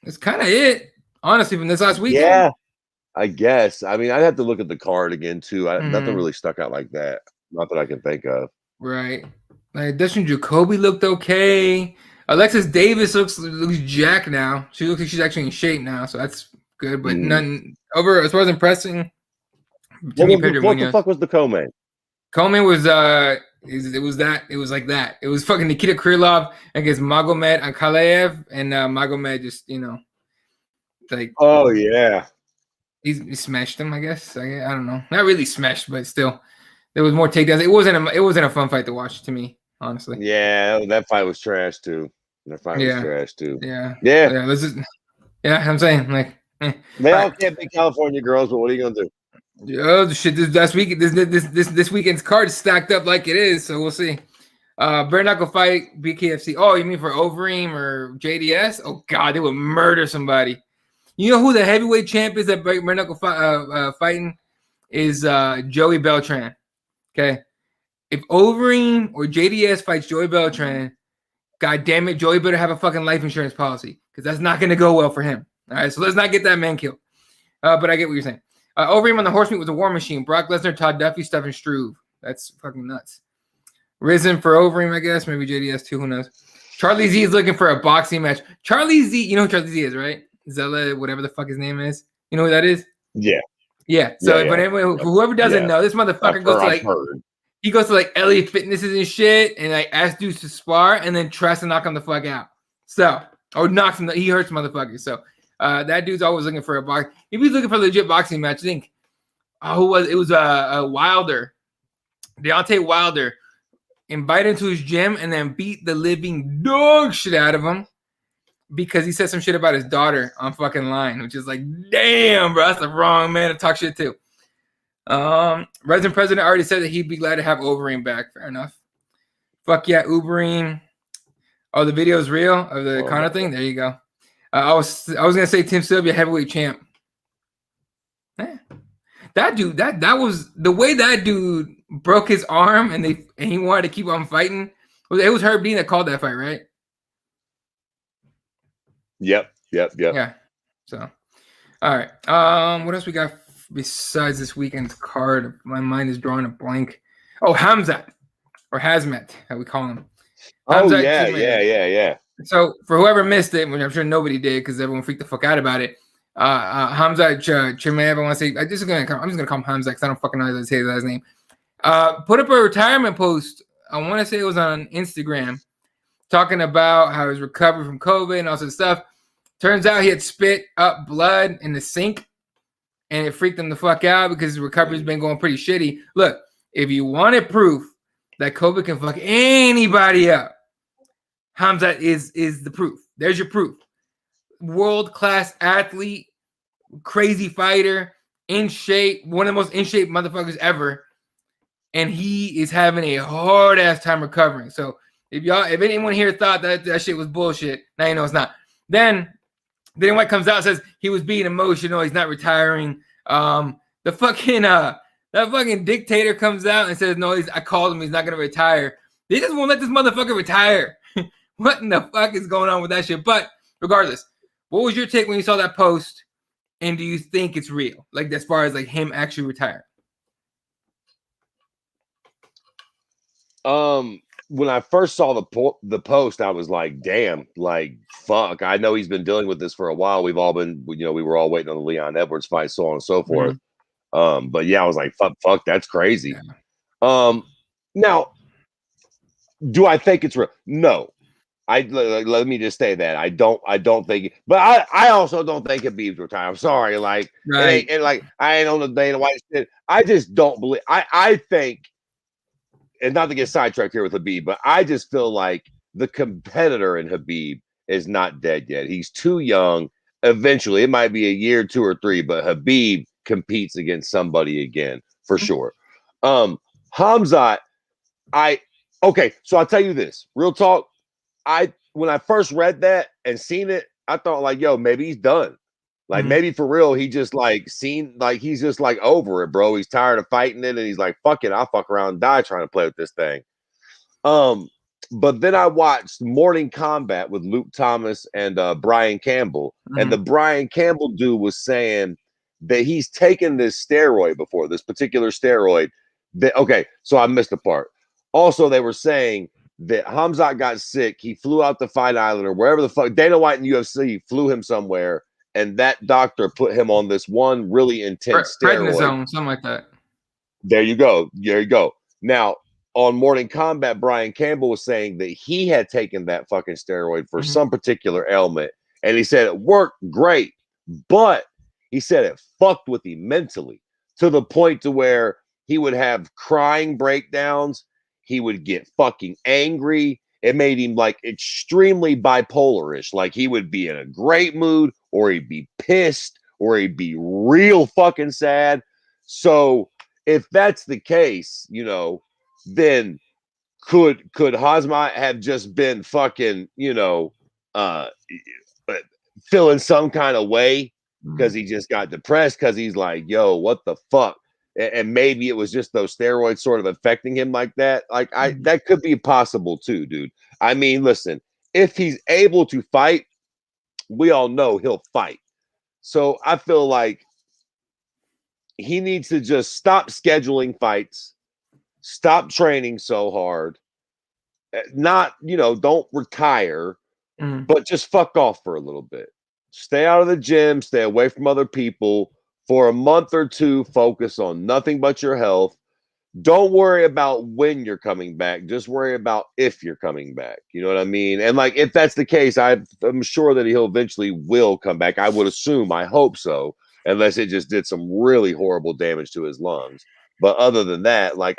It's kind of it, honestly, from this last weekend. Yeah, I guess. I mean, I'd have to look at the card again too. Nothing really stuck out like that. Not that I can think of. Right. Like Dustin Jacoby looked okay. Alexis Davis looks jacked now. She looks like she's actually in shape now, so that's good. But none over as far as impressing. What the fuck was the co-main? Co-main was it was like that. It was fucking Nikita Krylov against Magomed Ankalaev, and Magomed just like he smashed him. I guess I don't know, not really smashed, but still there was more takedowns. It wasn't a fun fight to watch to me, honestly. Yeah, that fight was trash too. Yeah. I'm saying like they all can't be California girls, but what are you gonna do? Oh shit! This weekend's card is stacked up like it is, so we'll see. Bare knuckle fight, BKFC. Oh, you mean for Overeem or JDS? Oh god, they would murder somebody. You know who the heavyweight champ is at bare knuckle fighting is Joey Beltran. Okay, if Overeem or JDS fights Joey Beltran, god damn it, Joey better have a fucking life insurance policy because that's not going to go well for him. All right, so let's not get that man killed. But I get what you're saying. Overeem on the horse meat was a war machine. Brock Lesnar, Todd Duffy, Stephen Struve. That's fucking nuts. Risen for Overeem, I guess. Maybe JDS too. Who knows? Charlie Z is looking for a boxing match. Charlie Z, you know who Charlie Z is, right? Zella, whatever the fuck his name is. You know who that is? Yeah. So, but anyway, whoever doesn't know, this motherfucker goes to like LA Fitnesses and shit, and like asks dudes to spar, and then tries to knock him the fuck out. So, or knocks him. He hurts motherfuckers. So. That dude's always looking for a box. If he's looking for a legit boxing match, I think who was it? Was Wilder, Deontay Wilder, invited him to his gym and then beat the living dog shit out of him because he said some shit about his daughter on fucking line, which is like, damn, bro, that's the wrong man to talk shit to. Resident President already said that he'd be glad to have Overeem back. Fair enough. Fuck yeah, Uberine. Oh, the video is real of the Conor thing. There you go. I was gonna say Tim Sylvia heavyweight champ. That dude, that was the way that dude broke his arm and he wanted to keep on fighting. It was Herb Dean that called that fight, right? Yep. Yeah. So, all right. What else we got besides this weekend's card? My mind is drawing a blank. Oh, Hamzat or Hazmat, how we call him. Hamzat yeah. So for whoever missed it, which I'm sure nobody did because everyone freaked the fuck out about it, Hamzat Chimaev, I'm just gonna call him Hamzat because I don't fucking know how to say his last name. Put up a retirement post. I want to say it was on Instagram, talking about how he's recovered from COVID and all that stuff. Turns out he had spit up blood in the sink, and it freaked him the fuck out because his recovery's been going pretty shitty. Look, if you wanted proof that COVID can fuck anybody up, Hamzat is the proof. There's your proof. World-class athlete, crazy fighter, in shape, one of the most in shape motherfuckers ever. And he is having a hard-ass time recovering. So if anyone here thought that shit was bullshit, now you know it's not. Then White comes out and says he was being emotional, he's not retiring. That fucking dictator comes out and says, no, I called him, he's not gonna retire. They just won't let this motherfucker retire. What in the fuck is going on with that shit? But regardless, what was your take when you saw that post? And do you think it's real? Like, as far as like him actually retiring? When I first saw the post, I was like, damn, like, fuck. I know he's been dealing with this for a while. We've all been, we were all waiting on the Leon Edwards fight, so on and so forth. But yeah, I was like, fuck, that's crazy. Yeah. Now, do I think it's real? No. Let me just say that I don't think, but I also don't think Khabib's retired. I'm sorry, like, right. I ain't on the Dana White shit. I just don't believe. I think, and not to get sidetracked here with Khabib, but I just feel like the competitor in Khabib is not dead yet. He's too young. Eventually, it might be a year, 2 or 3, but Khabib competes against somebody again for sure. Hamzat, okay, so I'll tell you this, real talk. When I first read that and seen it, I thought like, yo, maybe he's done. Like maybe for real, he just like he's just like over it, bro. He's tired of fighting it, and he's like, fuck it, I'll fuck around and die trying to play with this thing. But then I watched Morning Combat with Luke Thomas and Brian Campbell, and the Brian Campbell dude was saying that he's taken this steroid before, this particular steroid. Okay, so I missed the part. Also, they were saying that Hamzat got sick. He flew out to Fight Island or wherever the fuck. Dana White and UFC flew him somewhere, and that doctor put him on this one really intense steroid. Prednisone, something like that. There you go. There you go. Now, on Morning Combat, Brian Campbell was saying that he had taken that fucking steroid for some particular ailment, and he said it worked great, but he said it fucked with him mentally to the point to where he would have crying breakdowns. He would get fucking angry. It made him like extremely bipolar-ish. Like he would be in a great mood, or he'd be pissed, or he'd be real fucking sad. So if that's the case, then could Hamzat have just been fucking, feeling some kind of way because he just got depressed because he's like, yo, what the fuck? And maybe it was just those steroids sort of affecting him like that. Like that could be possible too, dude. I mean, listen, if he's able to fight, we all know he'll fight. So I feel like he needs to just stop scheduling fights, stop training so hard, not, don't retire, but just fuck off for a little bit. Stay out of the gym, stay away from other people. For a month or 2, focus on nothing but your health. Don't worry about when you're coming back. Just worry about if you're coming back. You know what I mean? And like, if that's the case, I'm sure that he'll eventually will come back. I would assume, I hope so, unless it just did some really horrible damage to his lungs. But other than that, like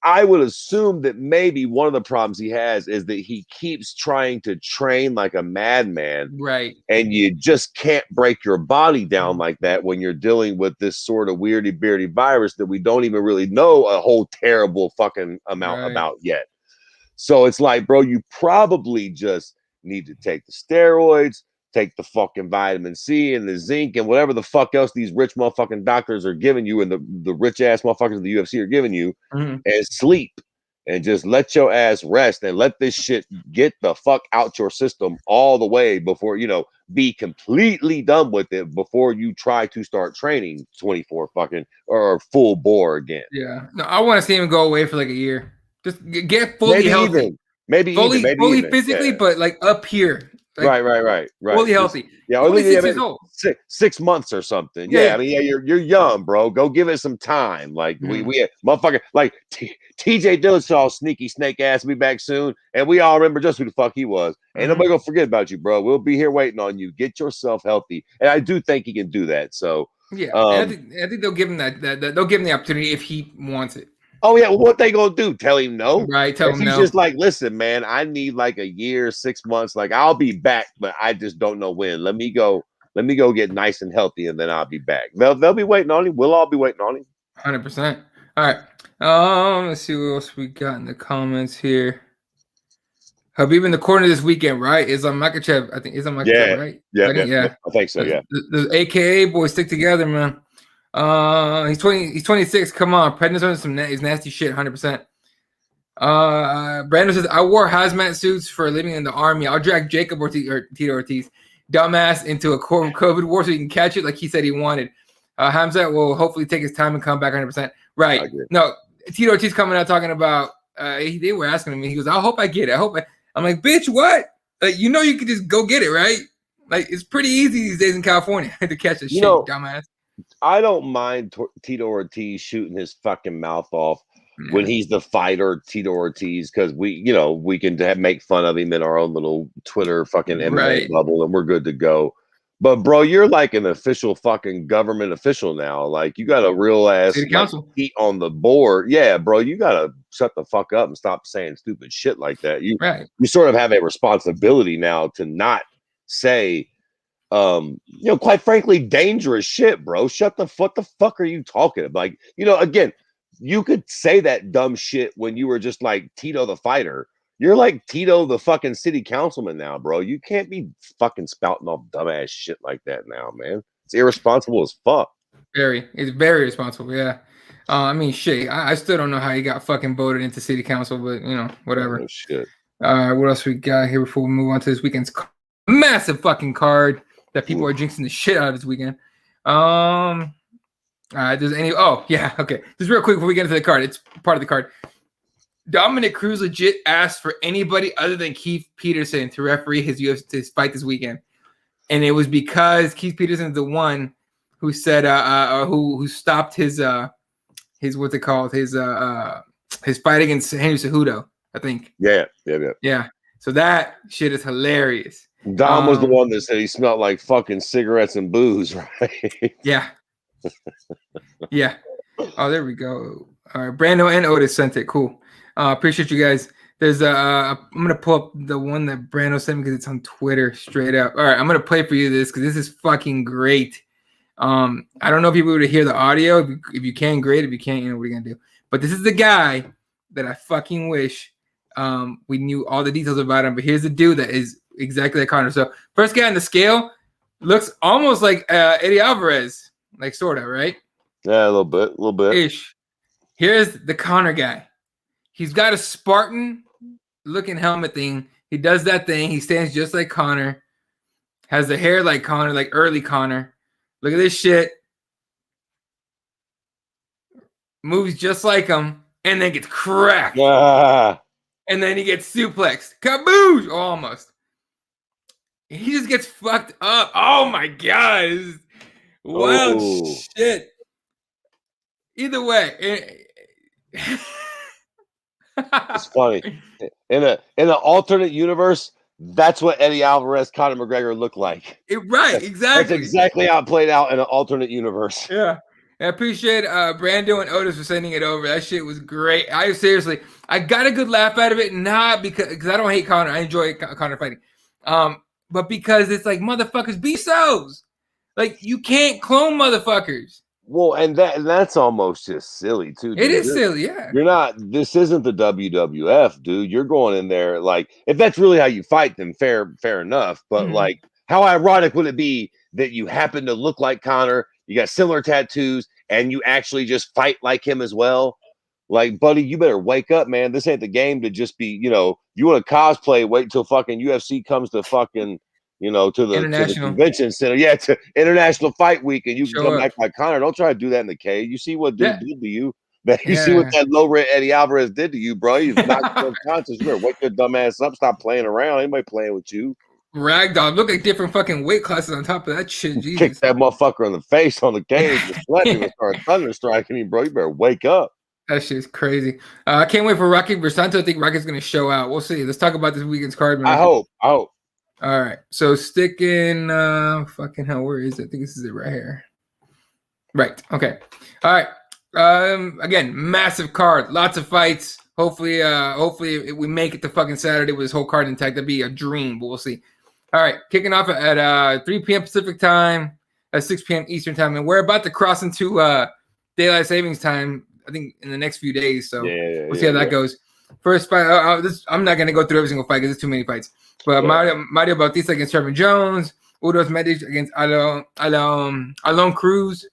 I would assume that maybe one of the problems he has is that he keeps trying to train like a madman. Right. And you just can't break your body down like that when you're dealing with this sort of weirdy-beardy virus that we don't even really know a whole terrible fucking amount about yet. So it's like, bro, you probably just need to take the steroids, take the fucking vitamin C and the zinc and whatever the fuck else these rich motherfucking doctors are giving you and the rich ass motherfuckers of the UFC are giving you, and sleep and just let your ass rest and let this shit get the fuck out your system all the way before, be completely done with it before you try to start training 24 fucking or full bore again. Yeah. No, I want to see him go away for like a year. Just get fully healthy. Maybe fully even, physically, but like up here. Like, Right. fully healthy. Yeah, or at least 26 years old. 6 months or something. Yeah, Yeah, yeah. I mean, yeah, you're young, bro. Go give it some time. Like we motherfucker, like TJ Dillashaw, sneaky snake ass, be back soon, and we all remember just who the fuck he was. Ain't nobody gonna forget about you, bro. We'll be here waiting on you. Get yourself healthy, and I do think he can do that. So Yeah, and I think they'll give him that they'll give him the opportunity if he wants it. oh yeah, well, what they gonna do? Tell him no? Right, tell If him he's no. just like, listen, man, I need like a year, 6 months. Like I'll be back, but I just don't know when. Let me go get nice and healthy, and then I'll be back. They'll be waiting on him. We'll all be waiting on him. 100%. All right. Let's see what else we got in the comments here. Habib in the corner this weekend, right? Is on Makachev. I think is on Makachev, right? Yeah. I think so. Yeah. The AKA boys stick together, man. He's 26. Come on, prednisone some is nasty shit. 100%. Brandon says I wore hazmat suits for a living in the army. I'll drag Jacob or Tito Ortiz, dumbass, into a COVID war so he can catch it like he said he wanted. Hamzat will hopefully take his time and come back 100%. Right? No, Tito Ortiz coming out talking about. They were asking me. He goes, "I hope I get it. I hope." I'm like, "Bitch, what? Like, you know, you could just go get it, right? Like, it's pretty easy these days in California to catch a shit, dumbass." I don't mind Tito Ortiz shooting his fucking mouth off when he's the fighter, Tito Ortiz, because we can make fun of him in our own little Twitter fucking MMA bubble, and we're good to go. But bro, you're like an official fucking government official now. Like you got a real ass seat on the board. Yeah, bro, you gotta shut the fuck up and stop saying stupid shit like that. You sort of have a responsibility now to not say quite frankly, dangerous shit, bro. What the fuck are you talking about? Like, again, you could say that dumb shit when you were just like Tito the fighter. You're like Tito the fucking city councilman now, bro. You can't be fucking spouting off dumbass shit like that now, man. It's irresponsible as fuck. It's very responsible, yeah. I mean, shit. I still don't know how he got fucking voted into city council, but whatever. Oh, shit. What else we got here before we move on to this weekend's massive fucking card that people are jinxing the shit out of this weekend? Does any? Oh yeah, okay. Just real quick before we get into the card, it's part of the card. Dominic Cruz legit asked for anybody other than Keith Peterson to referee his UFC fight this weekend, and it was because Keith Peterson is the one who said who stopped his what's it called his fight against Henry Cejudo, I think. Yeah. So that shit is hilarious. Dom was the one that said he smelled like fucking cigarettes and booze, right? Yeah. Yeah. Oh, there we go. All right, Brando and Otis sent it. Cool. Appreciate you guys. There's I'm gonna pull up the one that Brando sent me because it's on Twitter straight up. All right, I'm gonna play for you this because this is fucking great. I don't know if you were to hear the audio. If you can, great. If you can't, what are you gonna do? But this is the guy that I fucking wish we knew all the details about him. But here's the dude that is exactly like Conor. So first guy on the scale looks almost like Eddie Alvarez, like sort of, right? Yeah, a little bit. Ish. Here's the Conor guy. He's got a Spartan looking helmet thing. He does that thing. He stands just like Conor. Has the hair like Conor, like early Conor. Look at this shit. Moves just like him, and then gets cracked. And then he gets suplexed. Kaboosh! Almost. He just gets fucked up. Oh my god. Wild shit. Either way. It's funny. In an alternate universe, that's what Eddie Alvarez, Conor McGregor looked like. Exactly. That's exactly how it played out in an alternate universe. Yeah. I appreciate Brando and Otis for sending it over. That shit was great. I got a good laugh out of it, not because I don't hate Conor. I enjoy Conor fighting. But because it's like, motherfuckers, be so's. Like, you can't clone motherfuckers. Well, and that's almost just silly too. Dude. It is silly, yeah. This isn't the WWF, dude. You're going in there like, if that's really how you fight, then fair enough. But like, how ironic would it be that you happen to look like Conor, you got similar tattoos, and you actually just fight like him as well? Like, buddy, you better wake up, man. This ain't the game to just be, you want to cosplay, wait until fucking UFC comes to fucking, to the convention center. Yeah, to International Fight Week, and you can come back like Conor. Don't try to do that in the cage. You see what dude did to you. You see what that low-rent Eddie Alvarez did to you, bro. He's not unconscious. You better wake your dumb ass up. Stop playing around. Anybody playing with you. Ragdoll. Look like different fucking weight classes on top of that shit. Kick Jesus. that motherfucker in the face on the cage and sweating and start thunder striking him, bro. You better wake up. That shit's crazy. I can't wait for Rocky versus Santo. I think Rocky's gonna show out. We'll see. Let's talk about this weekend's card, man. I hope. All right. So stick in fucking hell, where is it? I think this is it right here. Right. Okay. All right. Again, massive card, lots of fights. Hopefully we make it to fucking Saturday with this whole card intact. That'd be a dream, but we'll see. All right, kicking off at 3 p.m. Pacific time, at 6 p.m. Eastern time, and we're about to cross into daylight savings time. I think in the next few days, so we'll see how that goes. First fight, I'm not gonna go through every single fight because there's too many fights. But Mario Bautista against Trevor Jones, Udos Medic against Alon Cruz.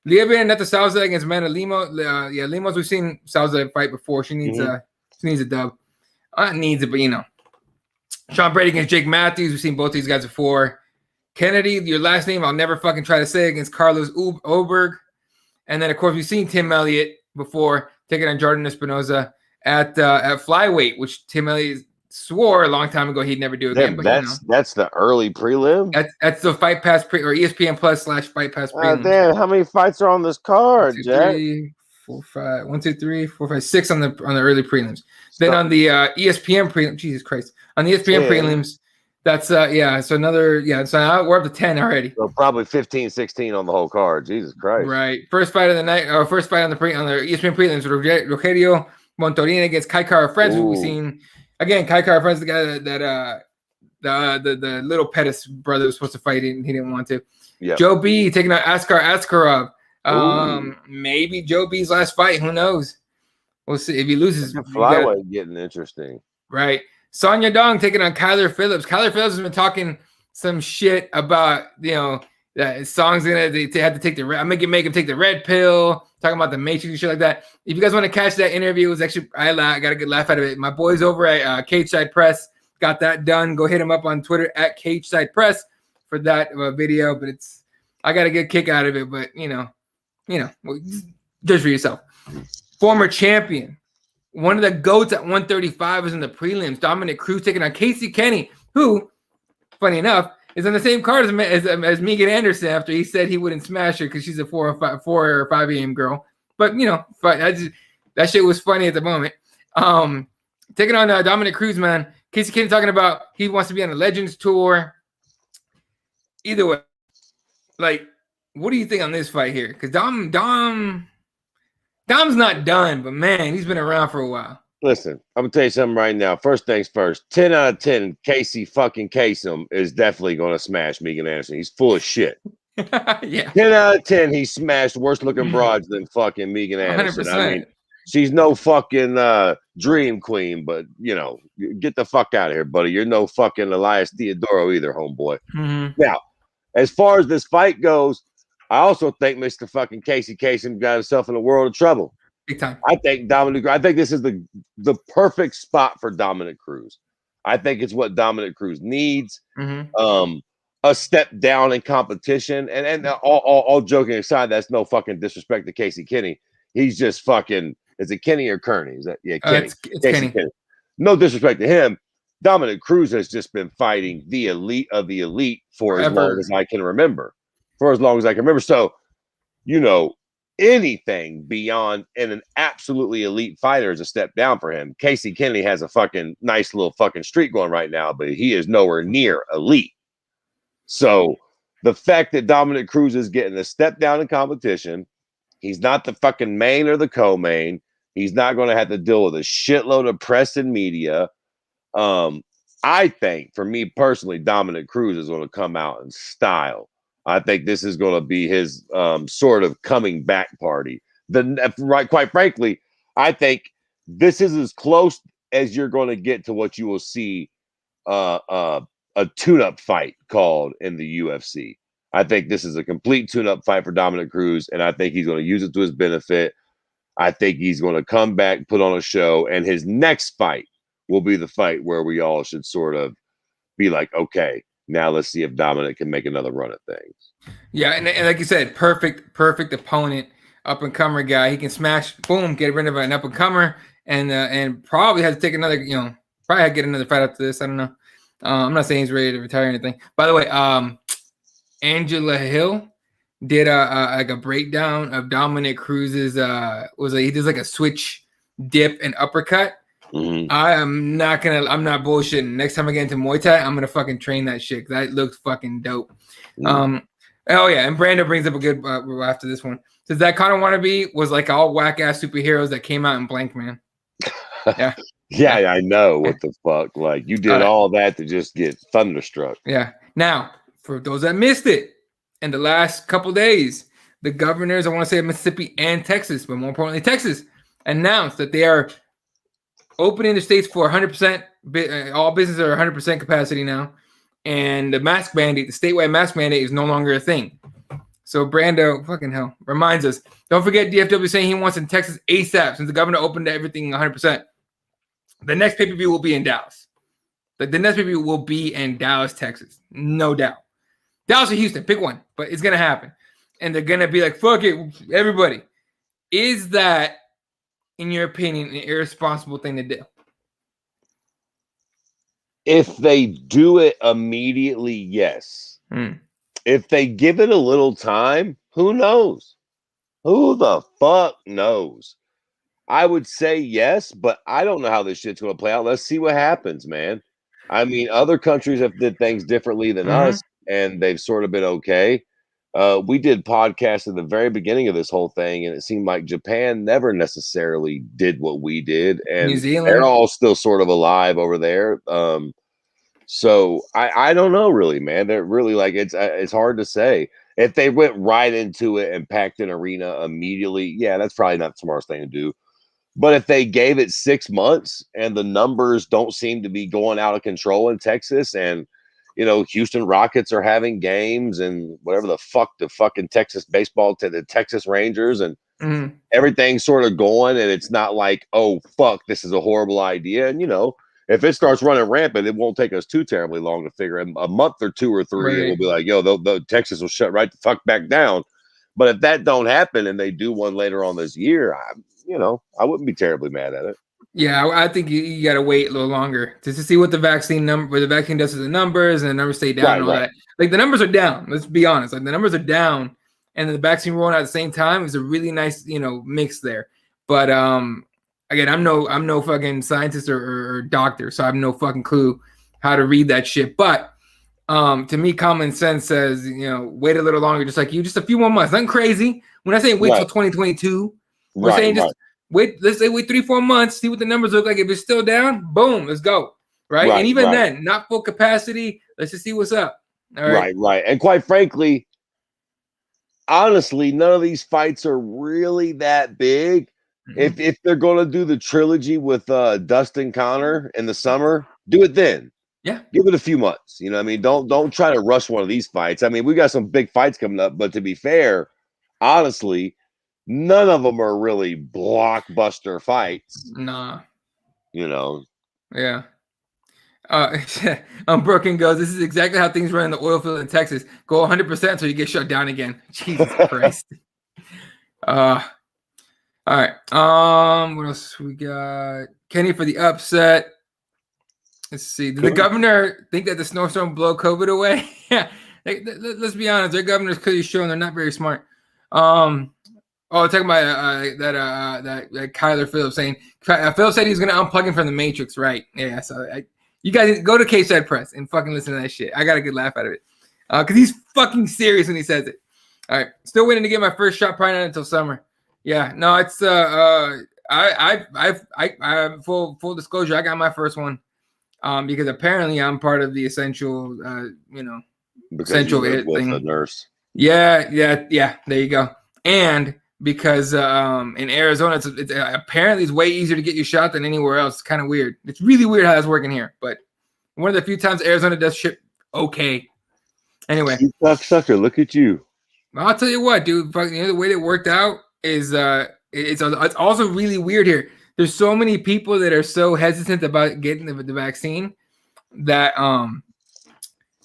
Liebe Neta Salza against Amanda Lemos. Lemos, we've seen Salza fight before. She needs a dub. Not needs it, but you know. Sean Brady against Jake Matthews. We've seen both these guys before. Kennedy, your last name I'll never fucking try to say, against Carlos Oberg. And then, of course, we've seen Tim Elliott before taking on Jordan Espinoza at flyweight, which Tim Elliott swore a long time ago he'd never do again. But that's the early prelim. That's the Fight Pass or ESPN Plus / Fight Pass prelim. Damn, how many fights are on this card, Jack? 1, 2, 3, 4, 5, 6 on the early prelims. Then on the ESPN prelim, Jesus Christ, on the ESPN prelims, that's So another So now we're up to 10 already. So probably 15, 16 on the whole card. Jesus Christ. Right. First fight of the night, or first fight on the ESPN prelims, Rogelio Montorin against Kai Kara France. We've seen again. Kai Kara France, the guy that the little Pettis brother was supposed to fight, and he didn't want to. Yep. Joe B taking out Askar Askarov. Maybe Joe B's last fight. Who knows? We'll see. If he loses, flyweight getting interesting. Right. Sonya Dong taking on Kyler Phillips. Kyler Phillips has been talking some shit about, that Song's they had to take I'm gonna make him take the red pill, talking about the Matrix and shit like that. If you guys want to catch that interview, it was actually I got a good laugh out of it. My boys over at Cage Side Press got that done. Go hit him up on Twitter at Cage Side Press for that video. But I got a good kick out of it. But judge for yourself. Former champion, one of the GOATs at 135 was in the prelims. Dominic Cruz taking on Casey Kenny, who, funny enough, is on the same card as Megan Anderson after he said he wouldn't smash her because she's a 4 or 5 a.m. girl. But, that shit was funny at the moment. Taking on Dominic Cruz, man. Casey Kenny talking about he wants to be on a Legends tour. Either way, what do you think on this fight here? Because Dom's not done, but man, he's been around for a while. Listen, I'm gonna tell you something right now. First things first, 10 out of 10, Casey fucking Kasem is definitely gonna smash Megan Anderson. He's full of shit. Yeah. 10 out of 10, he smashed worse looking broads than fucking Megan Anderson. 100%. I mean, she's no fucking dream queen, but get the fuck out of here, buddy. You're no fucking Elias Theodoro either, homeboy. Mm-hmm. Now, as far as this fight goes, I also think Mr. fucking Casey Kasem got himself in a world of trouble. Big time. I think this is the perfect spot for Dominic Cruz. I think it's what Dominic Cruz needs. Mm-hmm. A step down in competition. And all joking aside, that's no fucking disrespect to Casey Kenny. He's just fucking, is it Kenny or Kearney? Is that Kenny? It's Kenny. No disrespect to him. Dominic Cruz has just been fighting the elite of the elite for as long as I can remember. So, anything beyond an absolutely elite fighter is a step down for him. Casey Kennedy has a fucking nice little fucking streak going right now, but he is nowhere near elite. So the fact that Dominic Cruz is getting a step down in competition, he's not the fucking main or the co-main. He's not going to have to deal with a shitload of press and media. I think, for me personally, Dominic Cruz is going to come out in style. I think this is going to be his sort of coming back party. Quite frankly, I think this is as close as you're going to get to what you will see a tune-up fight called in the UFC. I think this is a complete tune-up fight for Dominic Cruz, and I think he's going to use it to his benefit. I think he's going to come back, put on a show, and his next fight will be the fight where we all should sort of be like, okay, now let's see if Dominic can make another run at things. Yeah, and like you said, perfect opponent, up-and-comer guy. He can smash, boom, get rid of an up-and-comer, and probably has to take another, probably get another fight after this. I don't know. I'm not saying he's ready to retire or anything. By the way, Angela Hill did like a breakdown of Dominic Cruz's he does like a switch dip and uppercut. Mm-hmm. I'm not bullshitting. Next time I get into Muay Thai, I'm gonna fucking train that shit. That looks fucking dope. Mm-hmm. Oh yeah, and Brando brings up a good after this one. Says that kind of wannabe was like all whack ass superheroes that came out in Blank Man. Yeah. Yeah, I know. What the fuck? Like, you did all that to just get thunderstruck. Yeah. Now, for those that missed it, in the last couple days, the governors, I want to say Mississippi and Texas, but more importantly, Texas, announced that they are opening the states for 100%. All businesses are 100% capacity now. And the mask mandate, the statewide mask mandate is no longer a thing. So Brando, fucking hell, reminds us. Don't forget DFW saying he wants in Texas ASAP since the governor opened everything 100%. The next pay-per-view will be in Dallas. The next pay-per-view will be in Dallas, Texas. No doubt. Dallas or Houston, pick one. But it's going to happen. And they're going to be like, fuck it, everybody. Is that, in your opinion, an irresponsible thing to do? If they do it immediately, yes. If they give it a little time, who knows? Who the fuck knows? I would say yes, but I don't know how this shit's going to play out. Let's see what happens, man. I mean, other countries have did things differently than us, and they've sort of been okay. We did podcasts at the very beginning of this whole thing, and it seemed like Japan never necessarily did what we did, and New Zealand, they're all still sort of alive over there. So I don't know, really, man. They're really like it's hard to say. If they went right into it and packed an arena immediately, yeah, that's probably not the smartest thing to do. But if they gave it 6 months and the numbers don't seem to be going out of control in Texas, and Houston Rockets are having games and whatever the fuck the fucking Texas baseball to the Texas Rangers and everything's sort of going, and it's not like, oh fuck, this is a horrible idea. And if it starts running rampant, it won't take us too terribly long to figure it. A month or 2 or 3, right. And we'll be like, yo, the Texas will shut right the fuck back down. But if that don't happen and they do one later on this year, I wouldn't be terribly mad at it. Yeah, I think you got to wait a little longer just to see what the vaccine does to the numbers, and the numbers stay down and all that. Like, the numbers are down. Let's be honest. Like, the numbers are down, and the vaccine rolling out at the same time is a really nice, mix there. But again, I'm no fucking scientist or doctor, so I have no fucking clue how to read that shit. But to me, common sense says, wait a little longer, just like you, just a few more months. Nothing crazy. When I say wait till 2022, we're saying just wait. Let's say wait 3-4 months, see what the numbers look like. If it's still down, boom, let's go. Right. And even then, not full capacity. Let's just see what's up. All right. Right. And quite frankly, honestly, none of these fights are really that big. If they're going to do the trilogy with Dustin Connor in the summer, do it then. Yeah, give it a few months. You know what I mean? Don't try to rush one of these fights. I mean, we got some big fights coming up, but to be fair, honestly, none of them are really blockbuster fights. Nah. Yeah. Brooklyn goes, this is exactly how things run in the oil field in Texas. Go 100% until you get shut down again. Jesus Christ. All right. What else we got? Kenny for the upset. Let's see. Did the governor think that the snowstorm blow COVID away? Yeah. Let's be honest. Their governor's clearly showing they're not very smart. Talking about that Kyler Phillips saying Phillips said he's going to unplug him from the Matrix, right? Yeah. So you guys go to K-Side Press and fucking listen to that shit. I got a good laugh out of it because he's fucking serious when he says it. All right. Still waiting to get my first shot. Probably not until summer. Yeah. No, it's I full disclosure. I got my first one. Because apparently I'm part of the essential, essential thing. A nurse. Yeah. There you go. And because in Arizona, it's apparently it's way easier to get your shot than anywhere else. It's kind of weird. It's really weird how that's working here. But one of the few times Arizona does shit okay. Anyway, you sucker, look at you. I'll tell you what, dude. The way it worked out is it's also really weird here. There's so many people that are so hesitant about getting the vaccine that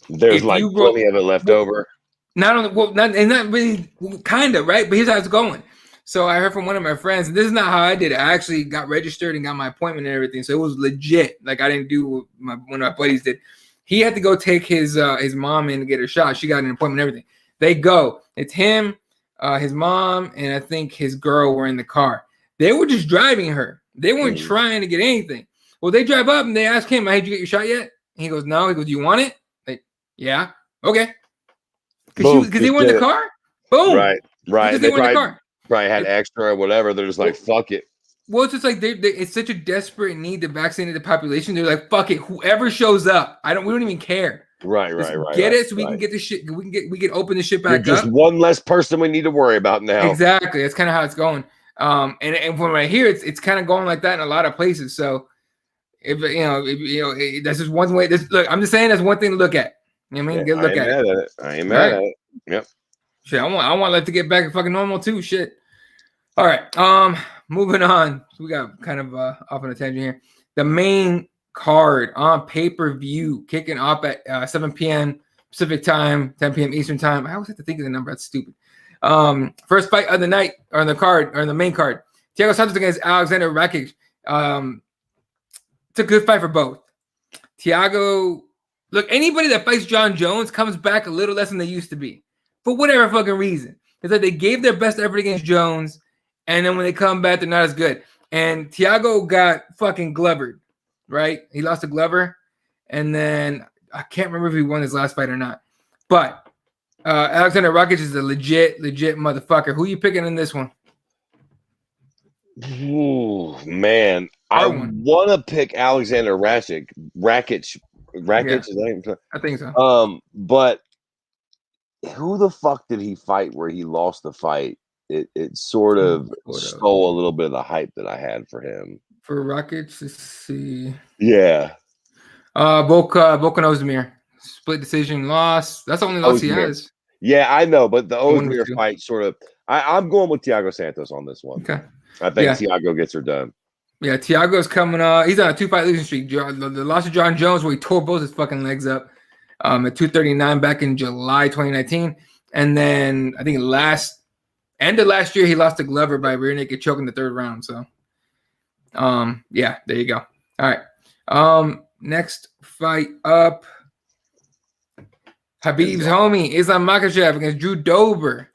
there's like plenty of it left over. Not really kind of right, but here's how it's going. So I heard from one of my friends, and this is not how I did it. I actually got registered and got my appointment and everything, so it was legit. Like I didn't do what one of my buddies did. He had to go take his mom in to get her shot. She got an appointment and everything. They go. It's him, his mom, and I think his girl were in the car. They were just driving her. They weren't trying to get anything. Well, they drive up and they ask him, "Hey, did you get your shot yet?" And he goes, "No." He goes, "Do you want it?" Like, "Yeah." Okay. Because they were in the car? Boom. Right. Because they were in the car. Probably had extra or whatever. They're just like, fuck it. Well, it's just like it's such a desperate need to vaccinate the population. They're like, fuck it. Whoever shows up, we don't even care. Right. Get it so we can get this shit. We can open this shit back up. Just one less person we need to worry about now. Exactly. That's kind of how it's going. And from what I hear, it's kind of going like that in a lot of places. So if that's just one way. Look, I'm just saying that's one thing to look at. You know what I mean? Get a look at it. I ain't mad at it. Yep. Shit, I want to get back to fucking normal too. Shit. All right. Moving on. We got kind of off on a tangent here. The main card on pay-per-view kicking off at 7 p.m. Pacific time, 10 p.m. Eastern time. I always have to think of the number. That's stupid. First fight of the night, or on the card, or on the main card. Thiago Santos against Alexander Rakic. It's a good fight for both. Thiago, look, anybody that fights John Jones comes back a little less than they used to be. For whatever fucking reason. It's like they gave their best effort against Jones, and then when they come back, they're not as good. And Thiago got fucking glovered, right? He lost to Glover, and then I can't remember if he won his last fight or not. But Alexander Rakic is a legit motherfucker. Who are you picking in this one? Ooh, man. I want to pick Alexander Rakic. Rakic is that? I think so. But who the fuck did he fight where he lost the fight? It sort of stole a little bit of the hype that I had for him. For Rakic, let's see. Yeah. Ozdemir. Split decision loss. That's the only loss he has. Yeah, I know, but the Ozdemir fight sort of I'm going with Thiago Santos on this one. Okay. I think Thiago gets her done. Yeah, Thiago's coming he's on a 2-fight losing streak. The loss of John Jones where he tore both his fucking legs up at 239 back in July 2019. And then I think end of last year he lost to Glover by rear naked choke in the 3rd round. So yeah, there you go. All right. Next fight up. Habib's homie, Islam Makhachev against Drew Dober.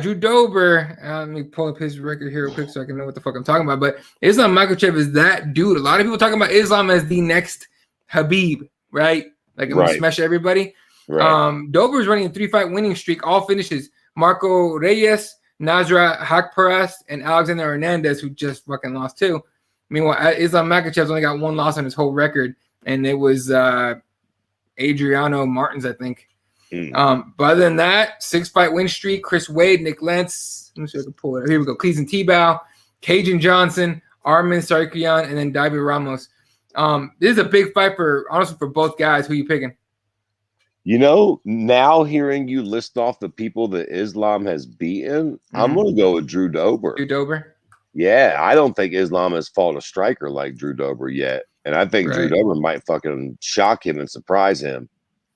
Drew Dober, let me pull up his record here real quick so I can know what the fuck I'm talking about. But Islam Makhachev is that dude. A lot of people talking about Islam as the next Habib, right? Like, I'm gonna smash everybody. Right. Dober's running a 3-fight winning streak, all finishes. Marco Reyes, Nasrat Hakparast, and Alexander Hernandez, who just fucking lost too. Meanwhile, Islam Makhachev's only got 1 loss on his whole record, and it was Adriano Martins, I think. But other than that, 6-fight win streak. Chris Wade, Nick Lentz. Let me see if I can pull it. Here we go. Cleveland Tebow, Cajun Johnson, Armin Sarkian, and then David Ramos. This is a big fight for both guys. Who are you picking? You know, now hearing you list off the people that Islam has beaten, I'm going to go with Drew Dober. Drew Dober? Yeah, I don't think Islam has fought a striker like Drew Dober yet. And I think Drew Dober might fucking shock him and surprise him.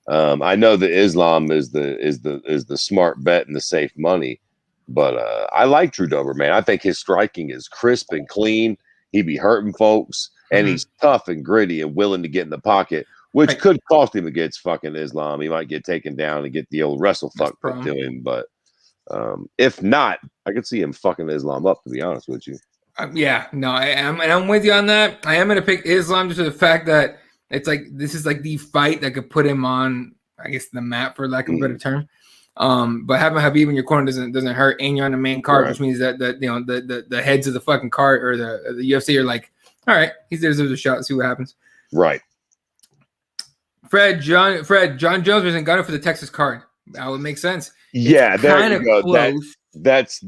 I know that Islam is the smart bet and the safe money, but I like Drew Dober, man. I think his striking is crisp and clean. He be hurting folks, and he's tough and gritty and willing to get in the pocket, which could cost him against fucking Islam. He might get taken down and get the old wrestle fuck put to him, but if not, I could see him fucking Islam up, to be honest with you. Yeah, no, I'm with you on that. I am going to pick Islam just for the fact that it's like this is like the fight that could put him on, I guess, the map, for lack of a better term. But having Habib in your corner doesn't hurt, and you're on the main card, which means that the heads of the fucking card or the UFC are like, all right, he deserves a shot. Let's see what happens. Right. John Jones was in Gane for the Texas card. That would make sense. Yeah, there you go. That's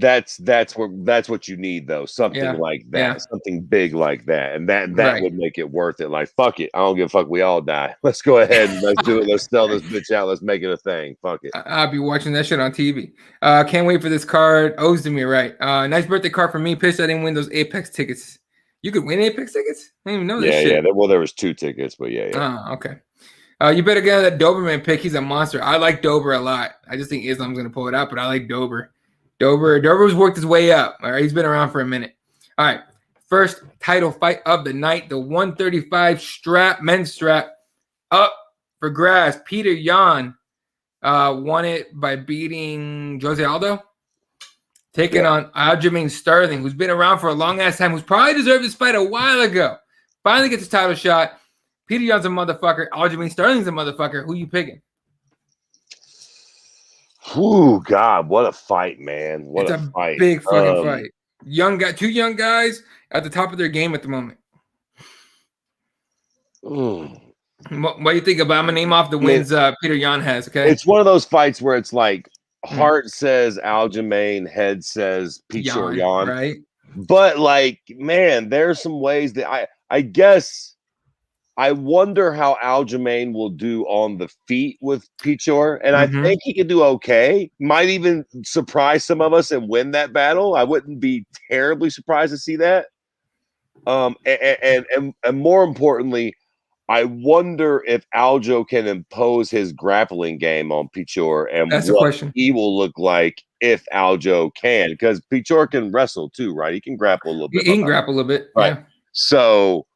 what you need, though. Something like that, something big like that, and that would make it worth it. Like, fuck it, I don't give a fuck. We all die. Let's go ahead and let's do it. Let's sell this bitch out. Let's make it a thing. Fuck it. I'll be watching that shit on TV. Can't wait for this card. Ozdemir, right? Nice birthday card for me. Pissed I didn't win those Apex tickets. You could win Apex tickets? I didn't even know this shit. Yeah. Well, there was 2 tickets, but yeah. Oh, okay. You better get that Doberman pick. He's a monster. I like Dober a lot. I just think Islam's going to pull it out, but I like Dober. Dober's worked his way up. All right, he's been around for a minute. All right, first title fight of the night, the 135 men's strap, up for grass, Peter Yan won it by beating Jose Aldo. Taking on Aljamain Sterling, who's been around for a long ass time, who's probably deserved this fight a while ago. Finally gets his title shot. Peter Yan's a motherfucker. Aljamain Sterling's a motherfucker. Who you picking? Ooh, God, what a fight, man. What a fight. Big fucking fight. Young guy, two young guys at the top of their game at the moment. What do you think about? I'm gonna name off the wins Peter Yan has, okay? It's one of those fights where it's like heart says Aljamain, head says Peter Yan. Right. But like, man, there's some ways that I guess I wonder how Aljamain will do on the feet with Pichor, and I think he could do okay. Might even surprise some of us and win that battle. I wouldn't be terribly surprised to see that. And more importantly, I wonder if Aljo can impose his grappling game on Pichor, and that's the question. He will look like if Aljo can, because Pichor can wrestle too, right? He can grapple a little bit. He can grapple a little bit, right? Yeah. So.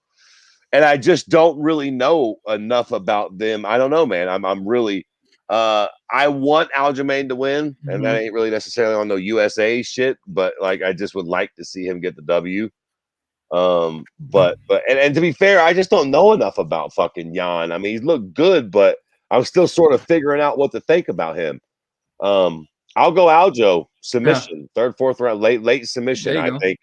And I just don't really know enough about them. I don't know, man. I'm really I want Aljamain to win, and that ain't really necessarily on no USA shit, but like I just would like to see him get the W. But to be fair, I just don't know enough about fucking Yan. I mean, he's looked good, but I'm still sort of figuring out what to think about him. I'll go Aljo submission, third, fourth round, late submission. I think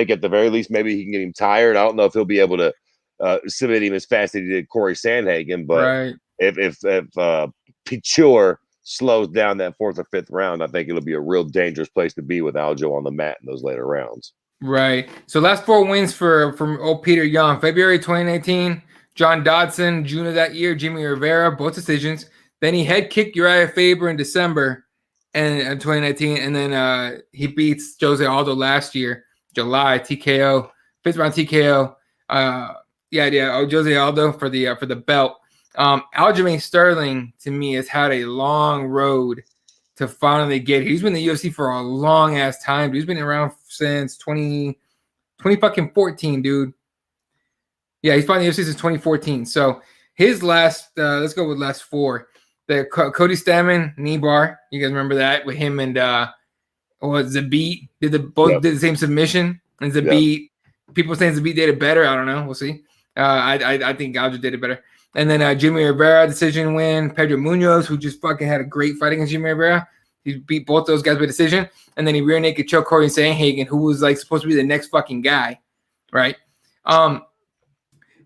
at the very least maybe he can get him tired. I don't know if he'll be able to submit him as fast as he did Corey Sandhagen, but if Pichor slows down that fourth or fifth round, I think it'll be a real dangerous place to be with Aljo on the mat in those later rounds. Right. So last 4 wins from old Peter Yan. February 2019, John Dodson, June of that year, Jimmy Rivera, both decisions. Then he head kicked Uriah Faber in December and 2019, and then he beats Jose Aldo last year, July, TKO, fifth round TKO. Jose Aldo for the belt. Aljamain Sterling to me has had a long road to finally get here. He's been in the UFC for a long ass time. He's been around since 2014, dude. Yeah, he's been in the UFC since 2014. So his last, let's go with last 4. The Cody Stamann knee bar. You guys remember that with him and Zabit did the same submission, and Zabit. People saying Zabit did it better. I don't know. We'll see. I think Aljo did it better. And then Jimmy Rivera decision win. Pedro Munoz, who just fucking had a great fight against Jimmy Rivera. He beat both those guys by decision. And then he rear naked choked Corey Sandhagen, who was like supposed to be the next fucking guy, right?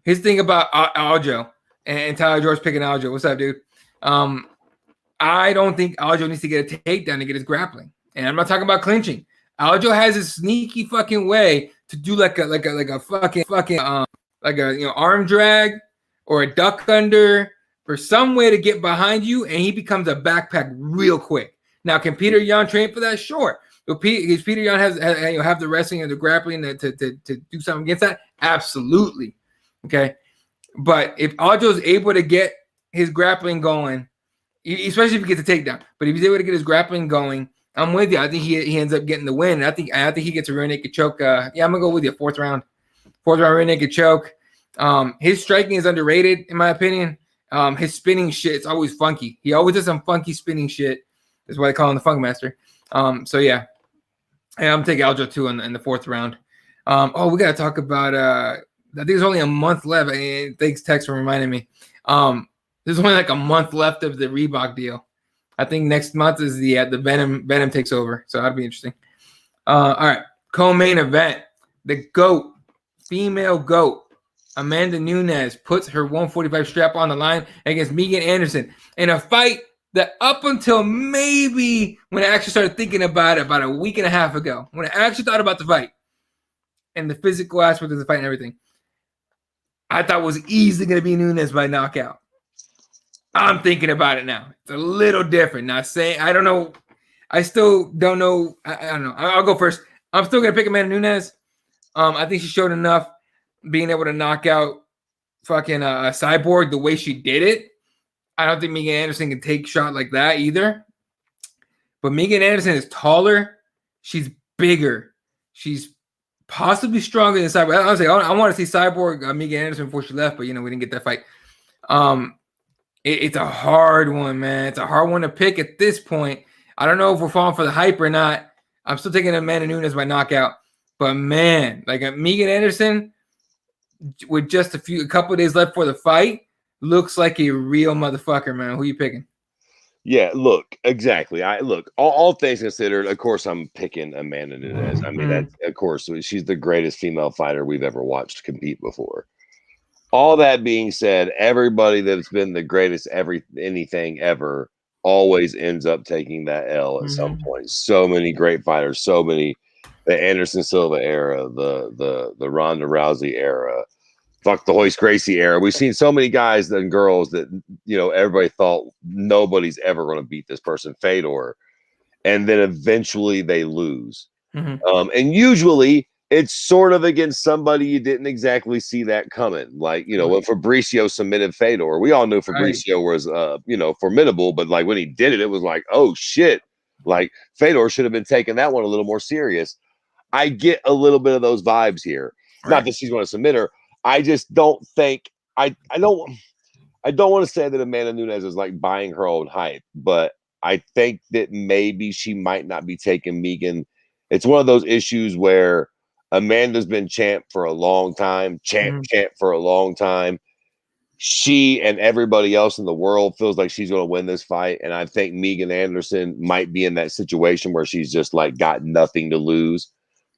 His thing about Aljo and Tyler George picking Aljo. What's up, dude? I don't think Aljo needs to get a takedown to get his grappling. And I'm not talking about clinching. Aljo has a sneaky fucking way to do like a fucking arm drag or a duck under or some way to get behind you, and he becomes a backpack real quick. Now, can Peter Yan train for that? Sure. Because Peter Yan have the wrestling and the grappling to do something against that? Absolutely. Okay. But if Aljo is able to get his grappling going, especially if he gets a takedown, but if he's able to get his grappling going, I'm with you. I think he ends up getting the win. I think he gets a rear naked choke. I'm gonna go with you. Fourth round rear naked choke. His striking is underrated in my opinion. His spinning shit, it's always funky. He always does some funky spinning shit. That's why they call him the Funk Master. So yeah, I'm taking Aljo too in the fourth round. We gotta talk about. I think there's only a month left. Thanks, Tex, for reminding me. There's only like a month left of the Reebok deal. I think next month is the Venom takes over, so that'll be interesting. All right, co-main event: the GOAT, female GOAT, Amanda Nunes puts her 145 strap on the line against Megan Anderson in a fight that up until maybe when I actually started thinking about it about a week and a half ago, when I actually thought about the fight and the physical aspect of the fight and everything, I thought was easily going to be Nunes by knockout. I'm thinking about it now. It's a little different. Not saying I don't know. I still don't know. I don't know. I'll go first. I'm still gonna pick Amanda Nunes. I think she showed enough being able to knock out fucking Cyborg the way she did it. I don't think Megan Anderson can take a shot like that either. But Megan Anderson is taller. She's bigger. She's possibly stronger than Cyborg. I want to see Cyborg Megan Anderson before she left, but we didn't get that fight. it's a hard one, man. It's a hard one to pick at this point. I don't know if we're falling for the hype or not. I'm still taking Amanda Nunes by knockout. But, man, like Megan Anderson, with just a couple of days left for the fight, looks like a real motherfucker, man. Who you picking? Yeah, look, exactly. All things considered, of course, I'm picking Amanda Nunes. I mean, that's, of course, she's the greatest female fighter we've ever watched compete before. All that being said, everybody that's been the greatest anything ever always ends up taking that L at some point. So many great fighters, so many, the Anderson Silva era, the Ronda Rousey era, fuck the Hoist Gracie era. We've seen so many guys and girls that, you know, everybody thought nobody's ever going to beat this person, Fedor, and then eventually they lose. And usually it's sort of against somebody you didn't exactly see that coming. Like, you know, when Fabricio submitted Fedor, we all knew Fabricio was, you know, formidable, but like when he did it, it was like, oh shit, like Fedor should have been taking that one a little more serious. I get a little bit of those vibes here. Not that she's going to submit her. I just don't think I don't want to say that Amanda Nunes is like buying her own hype, but I think that maybe she might not be taking Megan. It's one of those issues where Amanda's been champ for a long time, champ for a long time. She and everybody else in the world feels like she's going to win this fight. And I think Megan Anderson might be in that situation where she's just like got nothing to lose,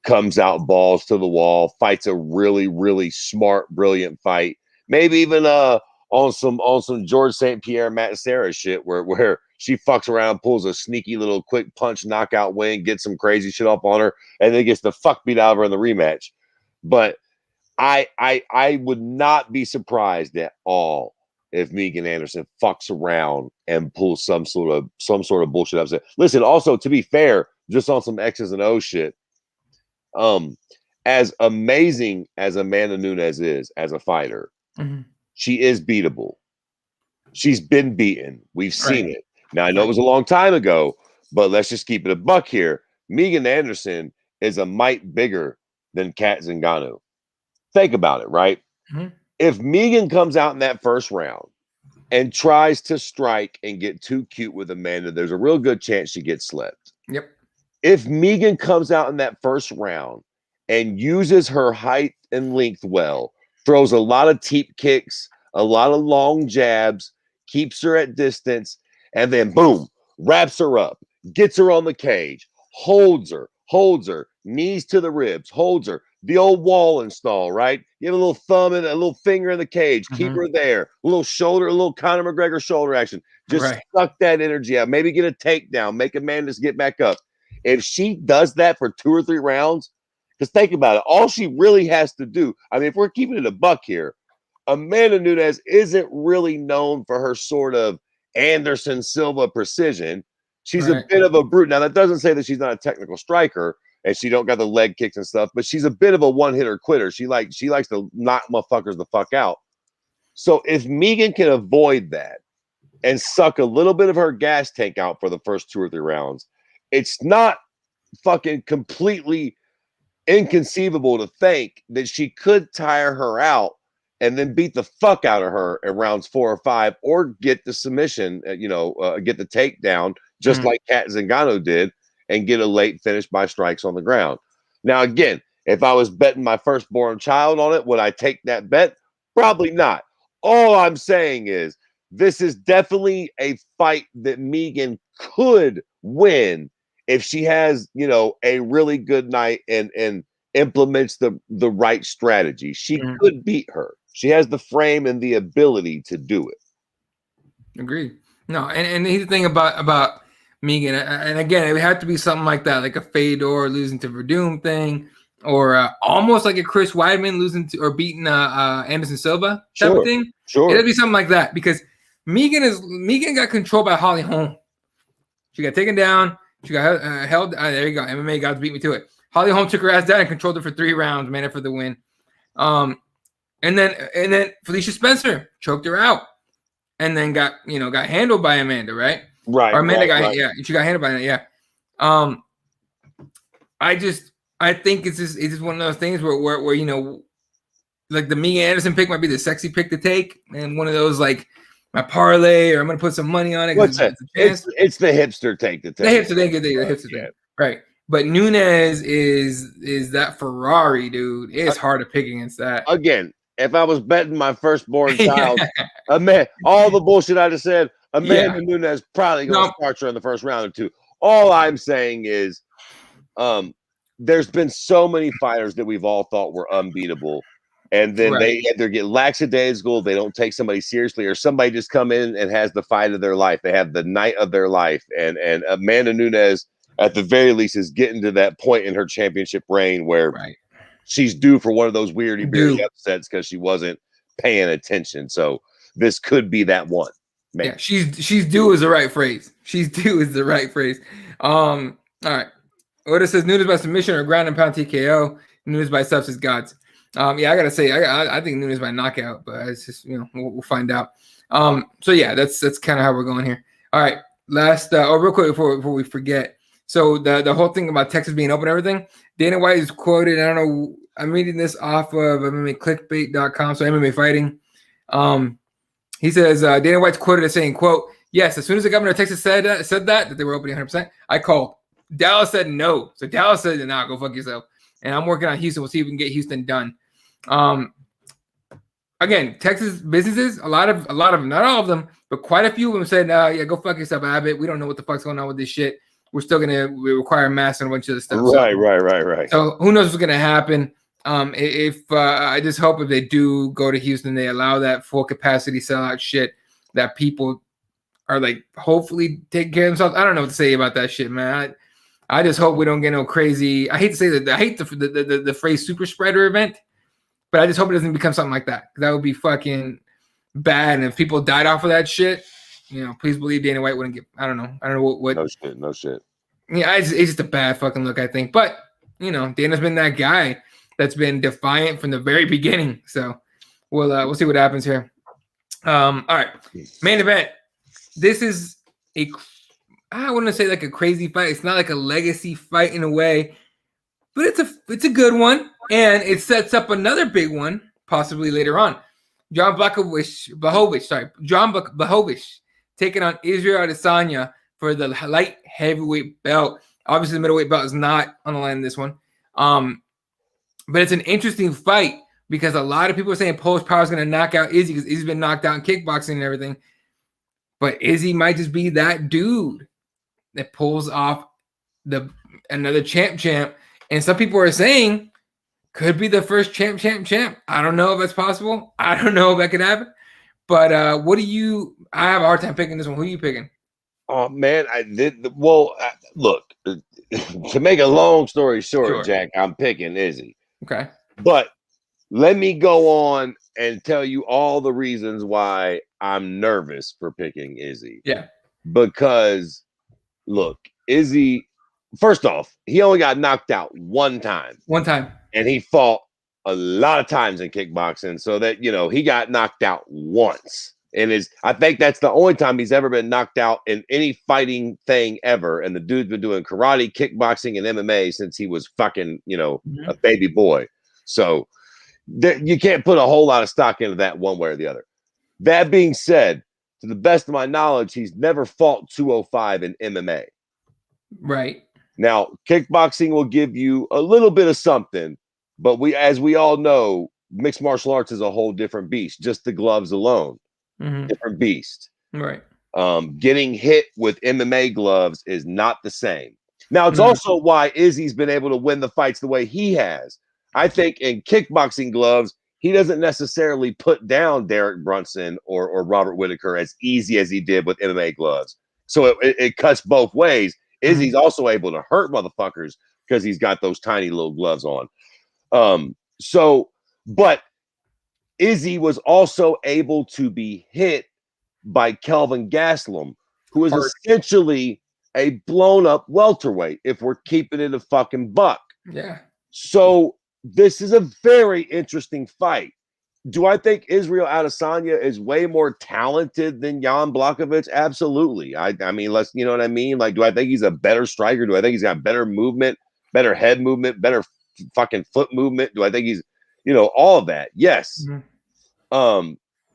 comes out balls to the wall, fights a really, really smart, brilliant fight. Maybe even on some George St. Pierre, Matt Serra shit where she fucks around, pulls a sneaky little quick punch, knockout win, gets some crazy shit up on her, and then gets the fuck beat out of her in the rematch. But I would not be surprised at all if Megan Anderson fucks around and pulls some sort of bullshit upset. Listen, also to be fair, just on some X's and O's shit, as amazing as Amanda Nunes is as a fighter, she is beatable. She's been beaten. We've seen it. Now, I know it was a long time ago, but let's just keep it a buck here. Megan Anderson is a mite bigger than Kat Zingano. Think about it, right? If Megan comes out in that first round and tries to strike and get too cute with Amanda, there's a real good chance she gets slept. If Megan comes out in that first round and uses her height and length well, throws a lot of teep kicks, a lot of long jabs, keeps her at distance, and then boom, wraps her up, gets her on the cage, holds her, knees to the ribs, holds her, the old wall install, right? Give a little thumb and a little finger in the cage, keep her there, a little shoulder, a little Conor McGregor shoulder action. Just suck that energy out, maybe get a takedown, make Amanda get back up. If she does that for 2 or 3 rounds, because think about it, all she really has to do, I mean, if we're keeping it a buck here, Amanda Nunes isn't really known for her sort of Anderson Silva precision. She's a bit of a brute. Now, that doesn't say that she's not a technical striker and she don't got the leg kicks and stuff, but she's a bit of a one-hitter quitter. She likes to knock motherfuckers the fuck out. So if Megan can avoid that and suck a little bit of her gas tank out for the first 2 or 3 rounds, it's not fucking completely inconceivable to think that she could tire her out and then beat the fuck out of her in rounds 4 or 5, or get the submission, get the takedown, just like Kat Zingano did, and get a late finish by strikes on the ground. Now, again, if I was betting my firstborn child on it, would I take that bet? Probably not. All I'm saying is this is definitely a fight that Megan could win if she has, a really good night and implements the right strategy. She could beat her. She has the frame and the ability to do it. Agreed. No, and here's the thing about Megan, and again, it would have to be something like that, like a Fedor losing to Verdum thing, or almost like a Chris Weidman losing to or beating Anderson Silva type of thing. It'd be something like that, because Megan got controlled by Holly Holm. She got taken down. She got held. There you go. MMA got to beat me to it. Holly Holm took her ass down and controlled her for 3 rounds, made it for the win. And then Felicia Spencer choked her out, and then got handled by Amanda, right? Right. Or Amanda she got handled by that, yeah. I think it's just one of those things where like the Megan Anderson pick might be the sexy pick to take, and one of those like my parlay, or I'm gonna put some money on it because What's that? it's a chance. It's the hipster take to The tell you. hipster thing, the hipster thing, right? But Nunes is that Ferrari, dude. It's hard to pick against that. Again, if I was betting my firstborn Yeah. child, all the bullshit I just said, Amanda Yeah. Nunes probably going to No. start her in the first round or two. All I'm saying is, there's been so many fighters that we've all thought were unbeatable, and then they either get lackadaisical, they don't take somebody seriously, or somebody just come in and has the fight of their life. They have the night of their life, and Amanda Nunes, at the very least, is getting to that point in her championship reign where she's due for one of those weirdy upsets because she wasn't paying attention. So this could be that one. Maybe. Yeah, she's due is the right phrase. She's due is the right phrase. All right. Oda says Nunes by submission or ground and pound TKO. Nunes by subs is gods. Yeah, I gotta say, I think Nunes by knockout, but it's just we'll find out. So yeah, that's kind of how we're going here. All right, last real quick before we forget. So the whole thing about Texas being open and everything, Dana White is quoted. I don't know. I'm reading this off of MMAclickbait.com. So MMA fighting. He says Dana White's quoted as saying, "quote Yes, as soon as the governor of Texas said that they were opening 100%, I called. Dallas said no. So Dallas said, nah, go fuck yourself. And I'm working on Houston. We'll see if we can get Houston done. Again, Texas businesses, a lot of them, not all of them, but quite a few of them said, yeah, go fuck yourself, Abbott. We don't know what the fuck's going on with this shit. We're still going to require masks and a bunch of other stuff. Right. So who knows what's going to happen. If I just hope if they do go to Houston, they allow that full capacity sellout shit that people are like hopefully taking care of themselves. I don't know what to say about that shit, man. I just hope we don't get no crazy. I hate to say that. I hate the phrase super spreader event, but I just hope it doesn't become something like that. That would be fucking bad. And if people died off of that shit, please believe Dana White wouldn't get. I don't know what. No shit. Yeah, it's just a bad fucking look, I think. But Dana's been that guy that's been defiant from the very beginning. So we'll see what happens here. All right, main event. This is I wouldn't say like a crazy fight. It's not like a legacy fight in a way, but it's a good one, and it sets up another big one possibly later on. John Blachowicz taking on Israel Adesanya for the light heavyweight belt. Obviously, the middleweight belt is not on the line in this one, but it's an interesting fight because a lot of people are saying Polish Power is going to knock out Izzy because Izzy's been knocked out in kickboxing and everything, but Izzy might just be that dude that pulls off another champ, and some people are saying could be the first champ. I don't know if that's possible. I don't know if that could happen. But I have a hard time picking this one. Who are you picking? Oh man, look, to make a long story short, Jack, I'm picking Izzy. Okay. But let me go on and tell you all the reasons why I'm nervous for picking Izzy. Yeah. Because look, Izzy, first off, he only got knocked out one time. And he fought a lot of times in kickboxing. So that, he got knocked out once. And I think that's the only time he's ever been knocked out in any fighting thing ever. And the dude's been doing karate, kickboxing, and MMA since he was fucking, a baby boy. So you can't put a whole lot of stock into that one way or the other. That being said, to the best of my knowledge, he's never fought 205 in MMA. Right. Now, kickboxing will give you a little bit of something, but as we all know, mixed martial arts is a whole different beast. Just the gloves alone, different beast. Right. Getting hit with MMA gloves is not the same. Now, it's also why Izzy's been able to win the fights the way he has. I think in kickboxing gloves, he doesn't necessarily put down Derek Brunson or Robert Whitaker as easy as he did with MMA gloves. So it cuts both ways. Izzy's also able to hurt motherfuckers because he's got those tiny little gloves on. But Izzy was also able to be hit by Kelvin Gastelum, who is essentially a blown up welterweight if we're keeping it a fucking buck. Yeah. So this is a very interesting fight. Do I think Israel Adesanya is way more talented than Jan Blachowicz? Absolutely. I mean, you know what I mean? Like, do I think he's a better striker? Do I think he's got better movement, better head movement, better fucking foot movement? Do I think he's, all of that? Yes.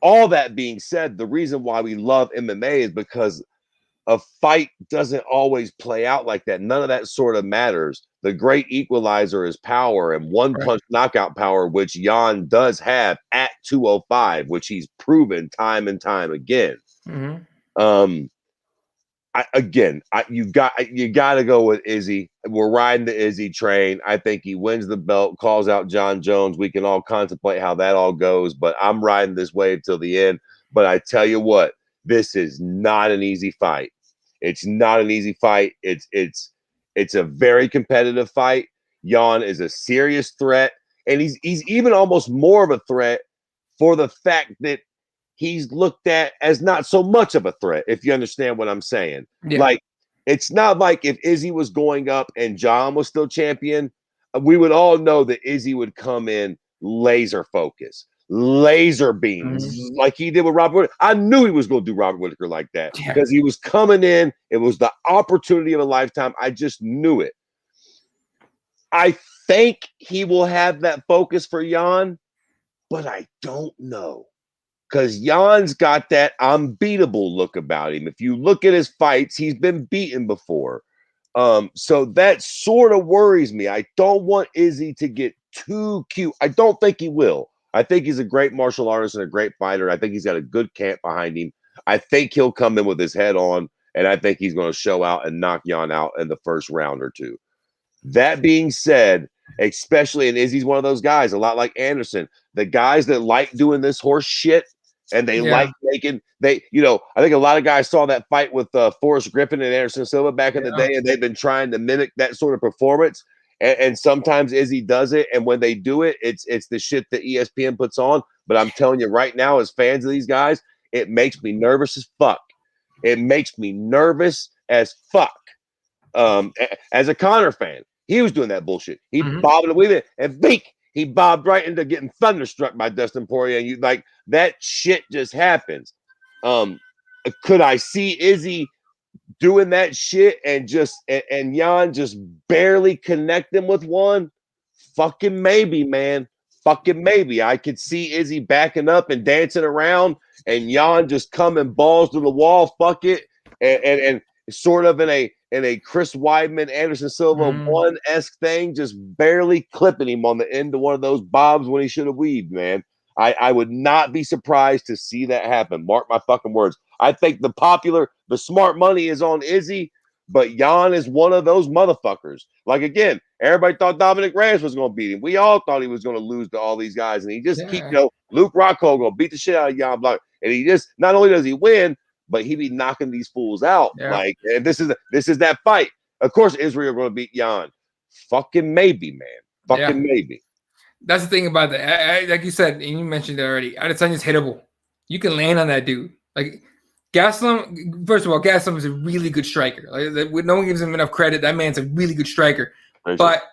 all that being said, the reason why we love MMA is because a fight doesn't always play out like that. None of that sort of matters. The great equalizer is power and one punch knockout power, which Jan does have at 205, which he's proven time and time again. Mm-hmm. You got to go with Izzy. We're riding the Izzy train. I think he wins the belt, calls out John Jones. We can all contemplate how that all goes, but I'm riding this wave till the end. But I tell you what, this is not an easy fight. It's not an easy fight. It's a very competitive fight. Jan is a serious threat, and he's even almost more of a threat for the fact that he's looked at as not so much of a threat, if you understand what I'm saying. Yeah. Like, it's not like if Izzy was going up and John was still champion, we would all know that Izzy would come in laser focus, laser beams, like he did with Robert Whittaker. I knew he was going to do Robert Whittaker like that because he was coming in. It was the opportunity of a lifetime. I just knew it. I think he will have that focus for Jan, but I don't know. Because Jan's got that unbeatable look about him. If you look at his fights, he's been beaten before. So that sort of worries me. I don't want Izzy to get too cute. I don't think he will. I think he's a great martial artist and a great fighter. I think he's got a good camp behind him. I think he'll come in with his head on, and I think he's going to show out and knock Jan out in the first round or two. That being said, especially, and Izzy's one of those guys, a lot like Anderson, the guys that like doing this horse shit and they like making, I think a lot of guys saw that fight with Forrest Griffin and Anderson Silva back in the day, and they've been trying to mimic that sort of performance. And sometimes Izzy does it, and when they do it, it's the shit that ESPN puts on. But I'm telling you right now, as fans of these guys, it makes me nervous as fuck. It makes me nervous as fuck. As a Conor fan, he was doing that bullshit. He bobbed it with it, and bink, he bobbed right into getting thunderstruck by Dustin Poirier. And you like that shit just happens. Could I see Izzy doing that shit and Jan just barely connect him with one? Fucking maybe, man. Fucking maybe. I could see Izzy backing up and dancing around, and Jan just coming balls to the wall. Fuck it, and sort of in a Chris Weidman, Anderson Silva one-esque thing, just barely clipping him on the end of one of those bobs when he should have weaved, man. I would not be surprised to see that happen. Mark my fucking words. I think the smart money is on Izzy, but Jan is one of those motherfuckers. Like, again, everybody thought Dominic Reyes was going to beat him. We all thought he was going to lose to all these guys, and he just Luke Rockhold going to beat the shit out of Jan Block. And he just, not only does he win, but he be knocking these fools out. Like, and this is that fight. Of course, Israel going to beat Jan. Fucking maybe, man. Fucking maybe. That's the thing about that. Like you said, and you mentioned it already, Adesanya's hittable. You can land on that dude. Like, Gastelum, first of all, Gastelum is a really good striker. Like, no one gives him enough credit. That man's a really good striker. But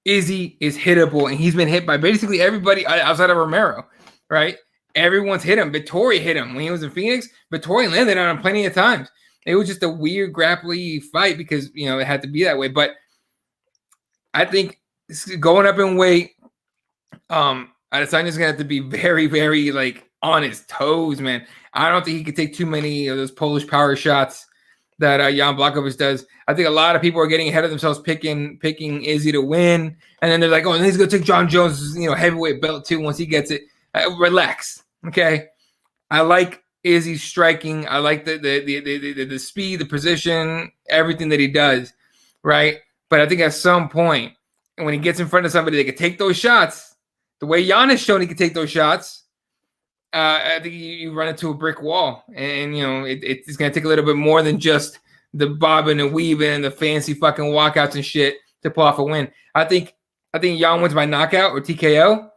Izzy is hittable, and he's been hit by basically everybody outside of Romero, right? Everyone's hit him. Vettori hit him when he was in Phoenix. Vettori landed on him plenty of times. It was just a weird grapply fight because, it had to be that way. But I think going up in weight, Adesanya's gonna have to be very, very on his toes, man. I don't think he could take too many of those Polish power shots that Jan Blachowicz does. I think a lot of people are getting ahead of themselves, picking Izzy to win, and then they're like, "Oh, and he's gonna take John Jones' heavyweight belt too once he gets it." Relax, okay? I like Izzy's striking. I like the speed, the position, everything that he does, right? But I think at some point, when he gets in front of somebody that can take those shots, the way Jan has shown he can take those shots, I think you run into a brick wall, and it's going to take a little bit more than just the bobbing and weaving and the fancy fucking walkouts and shit to pull off a win. I think Jan wins by knockout or TKO,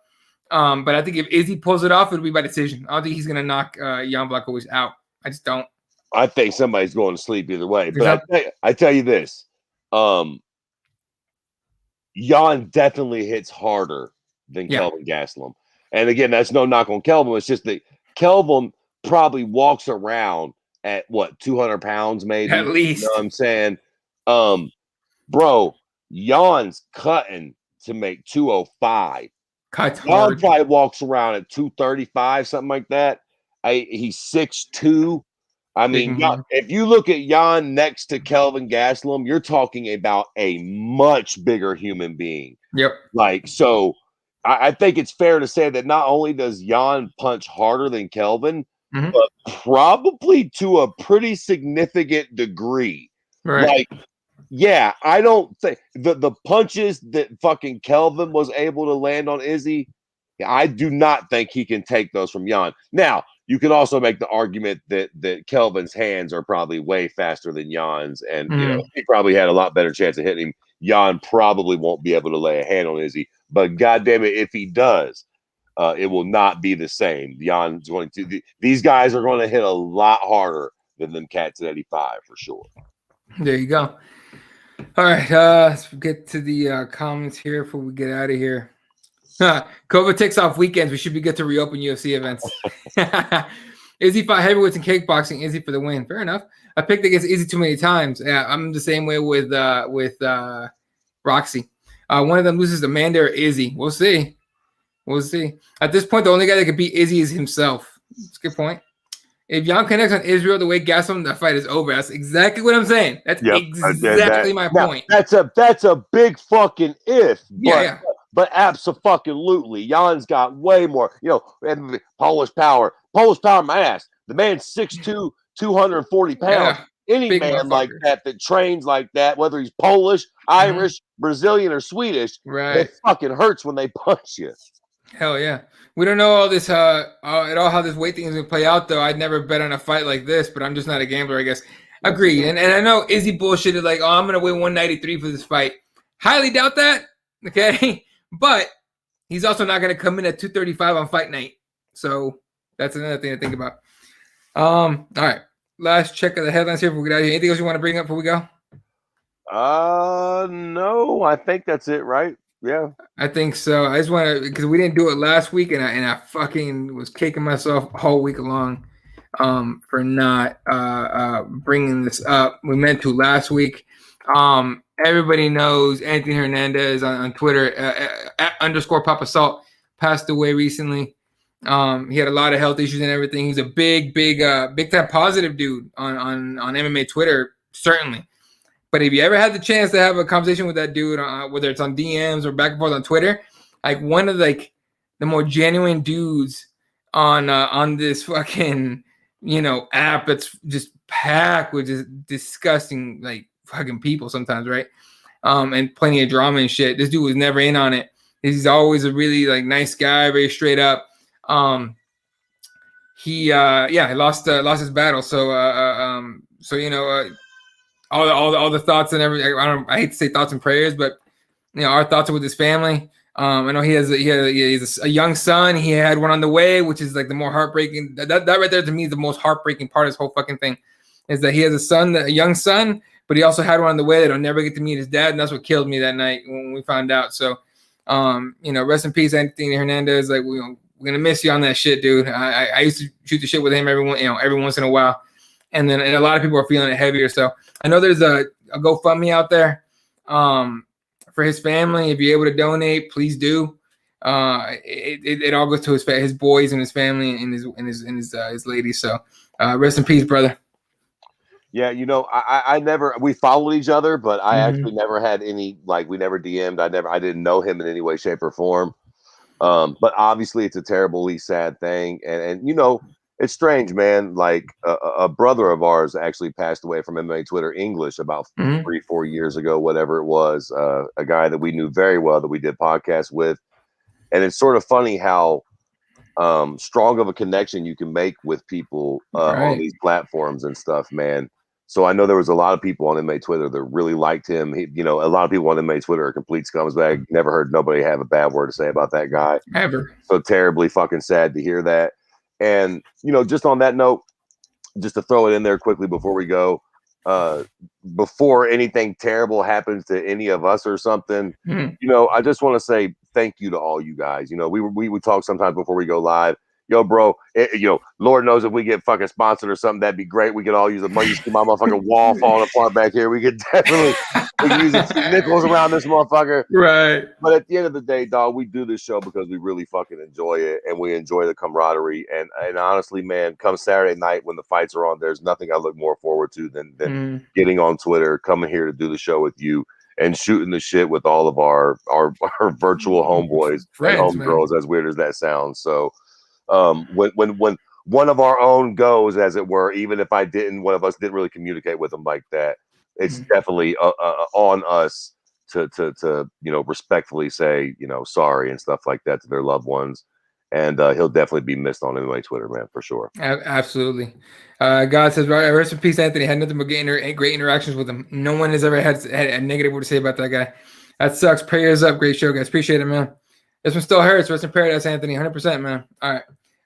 but I think if Izzy pulls it off, it'll be by decision. I don't think he's going to knock Jan Blachowicz out. I just don't. I think somebody's going to sleep either way. But I tell you this, Jan definitely hits harder than Kelvin Gastelum. And again, that's no knock on Kelvin. It's just that Kelvin probably walks around at 200 pounds, maybe. At least. You know what I'm saying? Bro, Jan's cutting to make 205. Cuts Jan hard. probably walks around at 235, something like that. He's 6'2". I mean, if you look at Jan next to Kelvin Gastelum, you're talking about a much bigger human being. Yep. Like, so I think it's fair to say that not only does Jan punch harder than Kelvin, but probably to a pretty significant degree. Right. Like, yeah, I don't think the punches that fucking Kelvin was able to land on Izzy, I do not think he can take those from Jan. Now, you can also make the argument that Kelvin's hands are probably way faster than Jan's, and you know he probably had a lot better chance of hitting him. Jan probably won't be able to lay a hand on Izzy, but goddamn it, if he does, it will not be the same. Jan's going to. These guys are going to hit a lot harder than them cats at 85 for sure. There you go. All right, let's get to the comments here before we get out of here. COVID takes off weekends. We should be good to reopen UFC events. Izzy fought heavyweights in kickboxing. Izzy for the win. Fair enough. I picked against Izzy too many times. Yeah, I'm the same way with Roxy. One of them loses Amanda or Izzy. We'll see. We'll see. At this point, the only guy that could beat Izzy is himself. That's a good point. If Jan connects on Israel the way Gastelum, that fight is over. That's exactly what I'm saying. That's exactly my point. That's a big fucking if. Yeah. But absolutely, Jan's got way more. You know, and Polish power, my ass. The man's 6'2", 240 pounds. Yeah, any man like that trains like that, whether he's Polish, Irish, Brazilian, or Swedish, it fucking hurts when they punch you. Hell yeah. We don't know all this at all how this weight thing is going to play out, though. I'd never bet on a fight like this, but I'm just not a gambler, I guess. Agreed. And I know Izzy bullshitted like, oh, I'm going to win 193 for this fight. Highly doubt that, okay? But he's also not going to come in at 235 on fight night. So that's another thing to think about. All right. Last check of the headlines here before we get out of here. Anything else you want to bring up before we go? No, I think that's it, right? Yeah, I think so. I just want to, because we didn't do it last week, and I fucking was kicking myself all week long for not bringing this up. We meant to last week. Everybody knows Anthony Hernandez on Twitter at _Papa Salt passed away recently. He had a lot of health issues and everything. He's a big time positive dude on MMA Twitter, certainly. But if you ever had the chance to have a conversation with that dude, whether it's on DMs or back and forth on Twitter, like one of the more genuine dudes on this fucking app that's just packed with just disgusting fucking people sometimes, right? And plenty of drama and shit. This dude was never in on it. He's always a really nice guy, very straight up. He lost his battle. So all the thoughts and everything. I hate to say thoughts and prayers, but our thoughts are with his family. I know he has a young son. He had one on the way, which is the more heartbreaking. That right there to me is the most heartbreaking part of this whole fucking thing, is that he has a young son, but he also had one on the way that'll never get to meet his dad, and that's what killed me that night when we found out. So, rest in peace, Anthony Hernandez. We're gonna miss you on that shit, dude. I used to shoot the shit with him every once in a while. And a lot of people are feeling it heavier. So I know there's a GoFundMe out there for his family. If you're able to donate, please do. It all goes to his boys and his family and his ladies. So rest in peace, brother. Yeah, I never, we followed each other, but I actually never had any, we never DM'd. I didn't know him in any way, shape, or form. But obviously it's a terribly sad thing. And it's strange, man. A brother of ours actually passed away from MMA Twitter English about 3-4 years ago, whatever it was. A guy that we knew very well that we did podcasts with. And it's sort of funny how strong of a connection you can make with people on these platforms and stuff, man. So I know there was a lot of people on MMA Twitter that really liked him. A lot of people on MMA Twitter are complete scumbag. Never heard nobody have a bad word to say about that guy. Ever. So terribly fucking sad to hear that. And, just on that note, just to throw it in there quickly before we go, before anything terrible happens to any of us or something, I just want to say thank you to all you guys. We would talk sometimes before we go live. yo, bro, Lord knows if we get fucking sponsored or something, that'd be great. We could all use the money. You see my motherfucking wall falling apart back here. We could definitely use a few nickels around this motherfucker. Right. But at the end of the day, dog, we do this show because we really fucking enjoy it, and we enjoy the camaraderie. And honestly, man, come Saturday night when the fights are on, there's nothing I look more forward to than getting on Twitter, coming here to do the show with you, and shooting the shit with all of our virtual homeboys and homegirls, as weird as that sounds. So when one of our own goes, as it were, even if one of us didn't really communicate with them like that, it's definitely on us to respectfully say sorry and stuff like that to their loved ones. And he'll definitely be missed on MMA Twitter, man, for sure. Absolutely. God says, rest in peace, Anthony. Had nothing but great interactions with him. No one has ever had a negative word to say about that guy. That sucks. Prayers up. Great show, guys. Appreciate it, man. This one still hurts. Rest in paradise, Anthony. 100%, man. All right.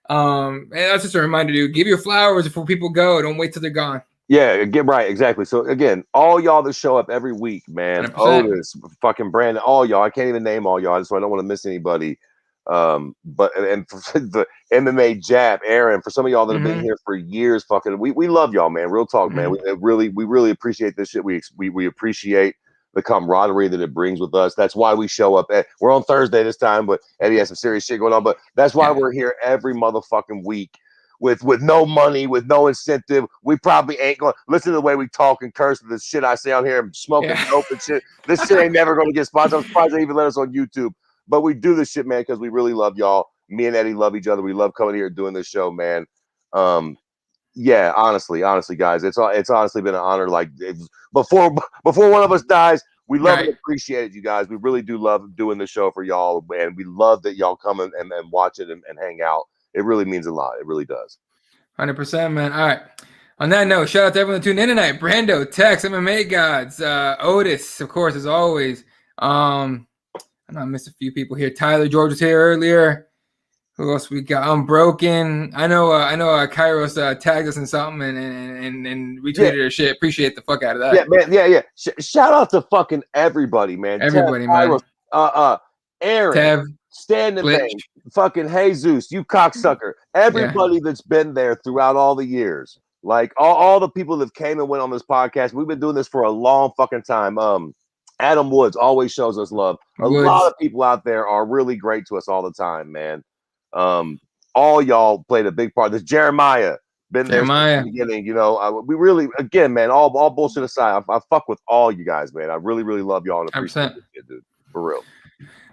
And that's just a reminder, dude. Give your flowers before people go. Don't wait till they're gone. Yeah, get right, exactly. So again, all y'all that show up every week, man, 100%. Otis, fucking Brandon, all y'all. I can't even name all y'all, so I don't want to miss anybody. But for the MMA Jab, Aaron, for some of y'all that have been here for years, fucking, we love y'all, man. Real talk, man. We really appreciate this shit. We appreciate the camaraderie that it brings with us. That's why we show up. We're on Thursday this time, but Eddie has some serious shit going on. But that's why we're here every motherfucking week. With no money, with no incentive. We probably ain't going to listen to the way we talk and curse the shit I say on here and smoking dope and shit. This shit ain't never going to get sponsored. I'm surprised they even let us on YouTube. But we do this shit, man, because we really love y'all. Me and Eddie love each other. We love coming here and doing this show, man. Yeah, honestly, guys, it's honestly been an honor. Like before one of us dies, we love and appreciate it, you guys. We really do love doing the show for y'all, and we love that y'all come and watch it and hang out. It really means a lot. It really does. 100%, man. All right. On that note, shout out to everyone that tuned in tonight. Brando, Tex, MMA Gods, Otis, of course, as always. I know I missed a few people here. Tyler George was here earlier. Who else we got? Unbroken. I know Kairos tagged us in something and retweeted her shit. Appreciate the fuck out of that. Yeah, man. Yeah. Shout out to fucking everybody, man. Everybody, Tev, man. Aaron, Tev, Standing Bang, fucking Jesus, you cocksucker. Everybody that's been there throughout all the years. Like all the people that came and went on this podcast. We've been doing this for a long fucking time. Adam Woods always shows us love. A lot of people out there are really great to us all the time, man. All y'all played a big part. This Jeremiah been there since the beginning. We really, again, man, all bullshit aside, I fuck with all you guys, man. I really, really love y'all and appreciate it, dude. For real.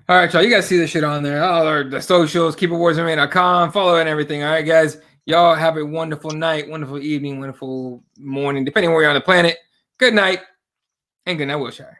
All right, y'all. You guys see this shit on there. All our socials, keepitwarsmma.com, follow and everything. All right, guys. Y'all have a wonderful night, wonderful evening, wonderful morning, depending where you're on the planet. Good night, and good night, Wilshire.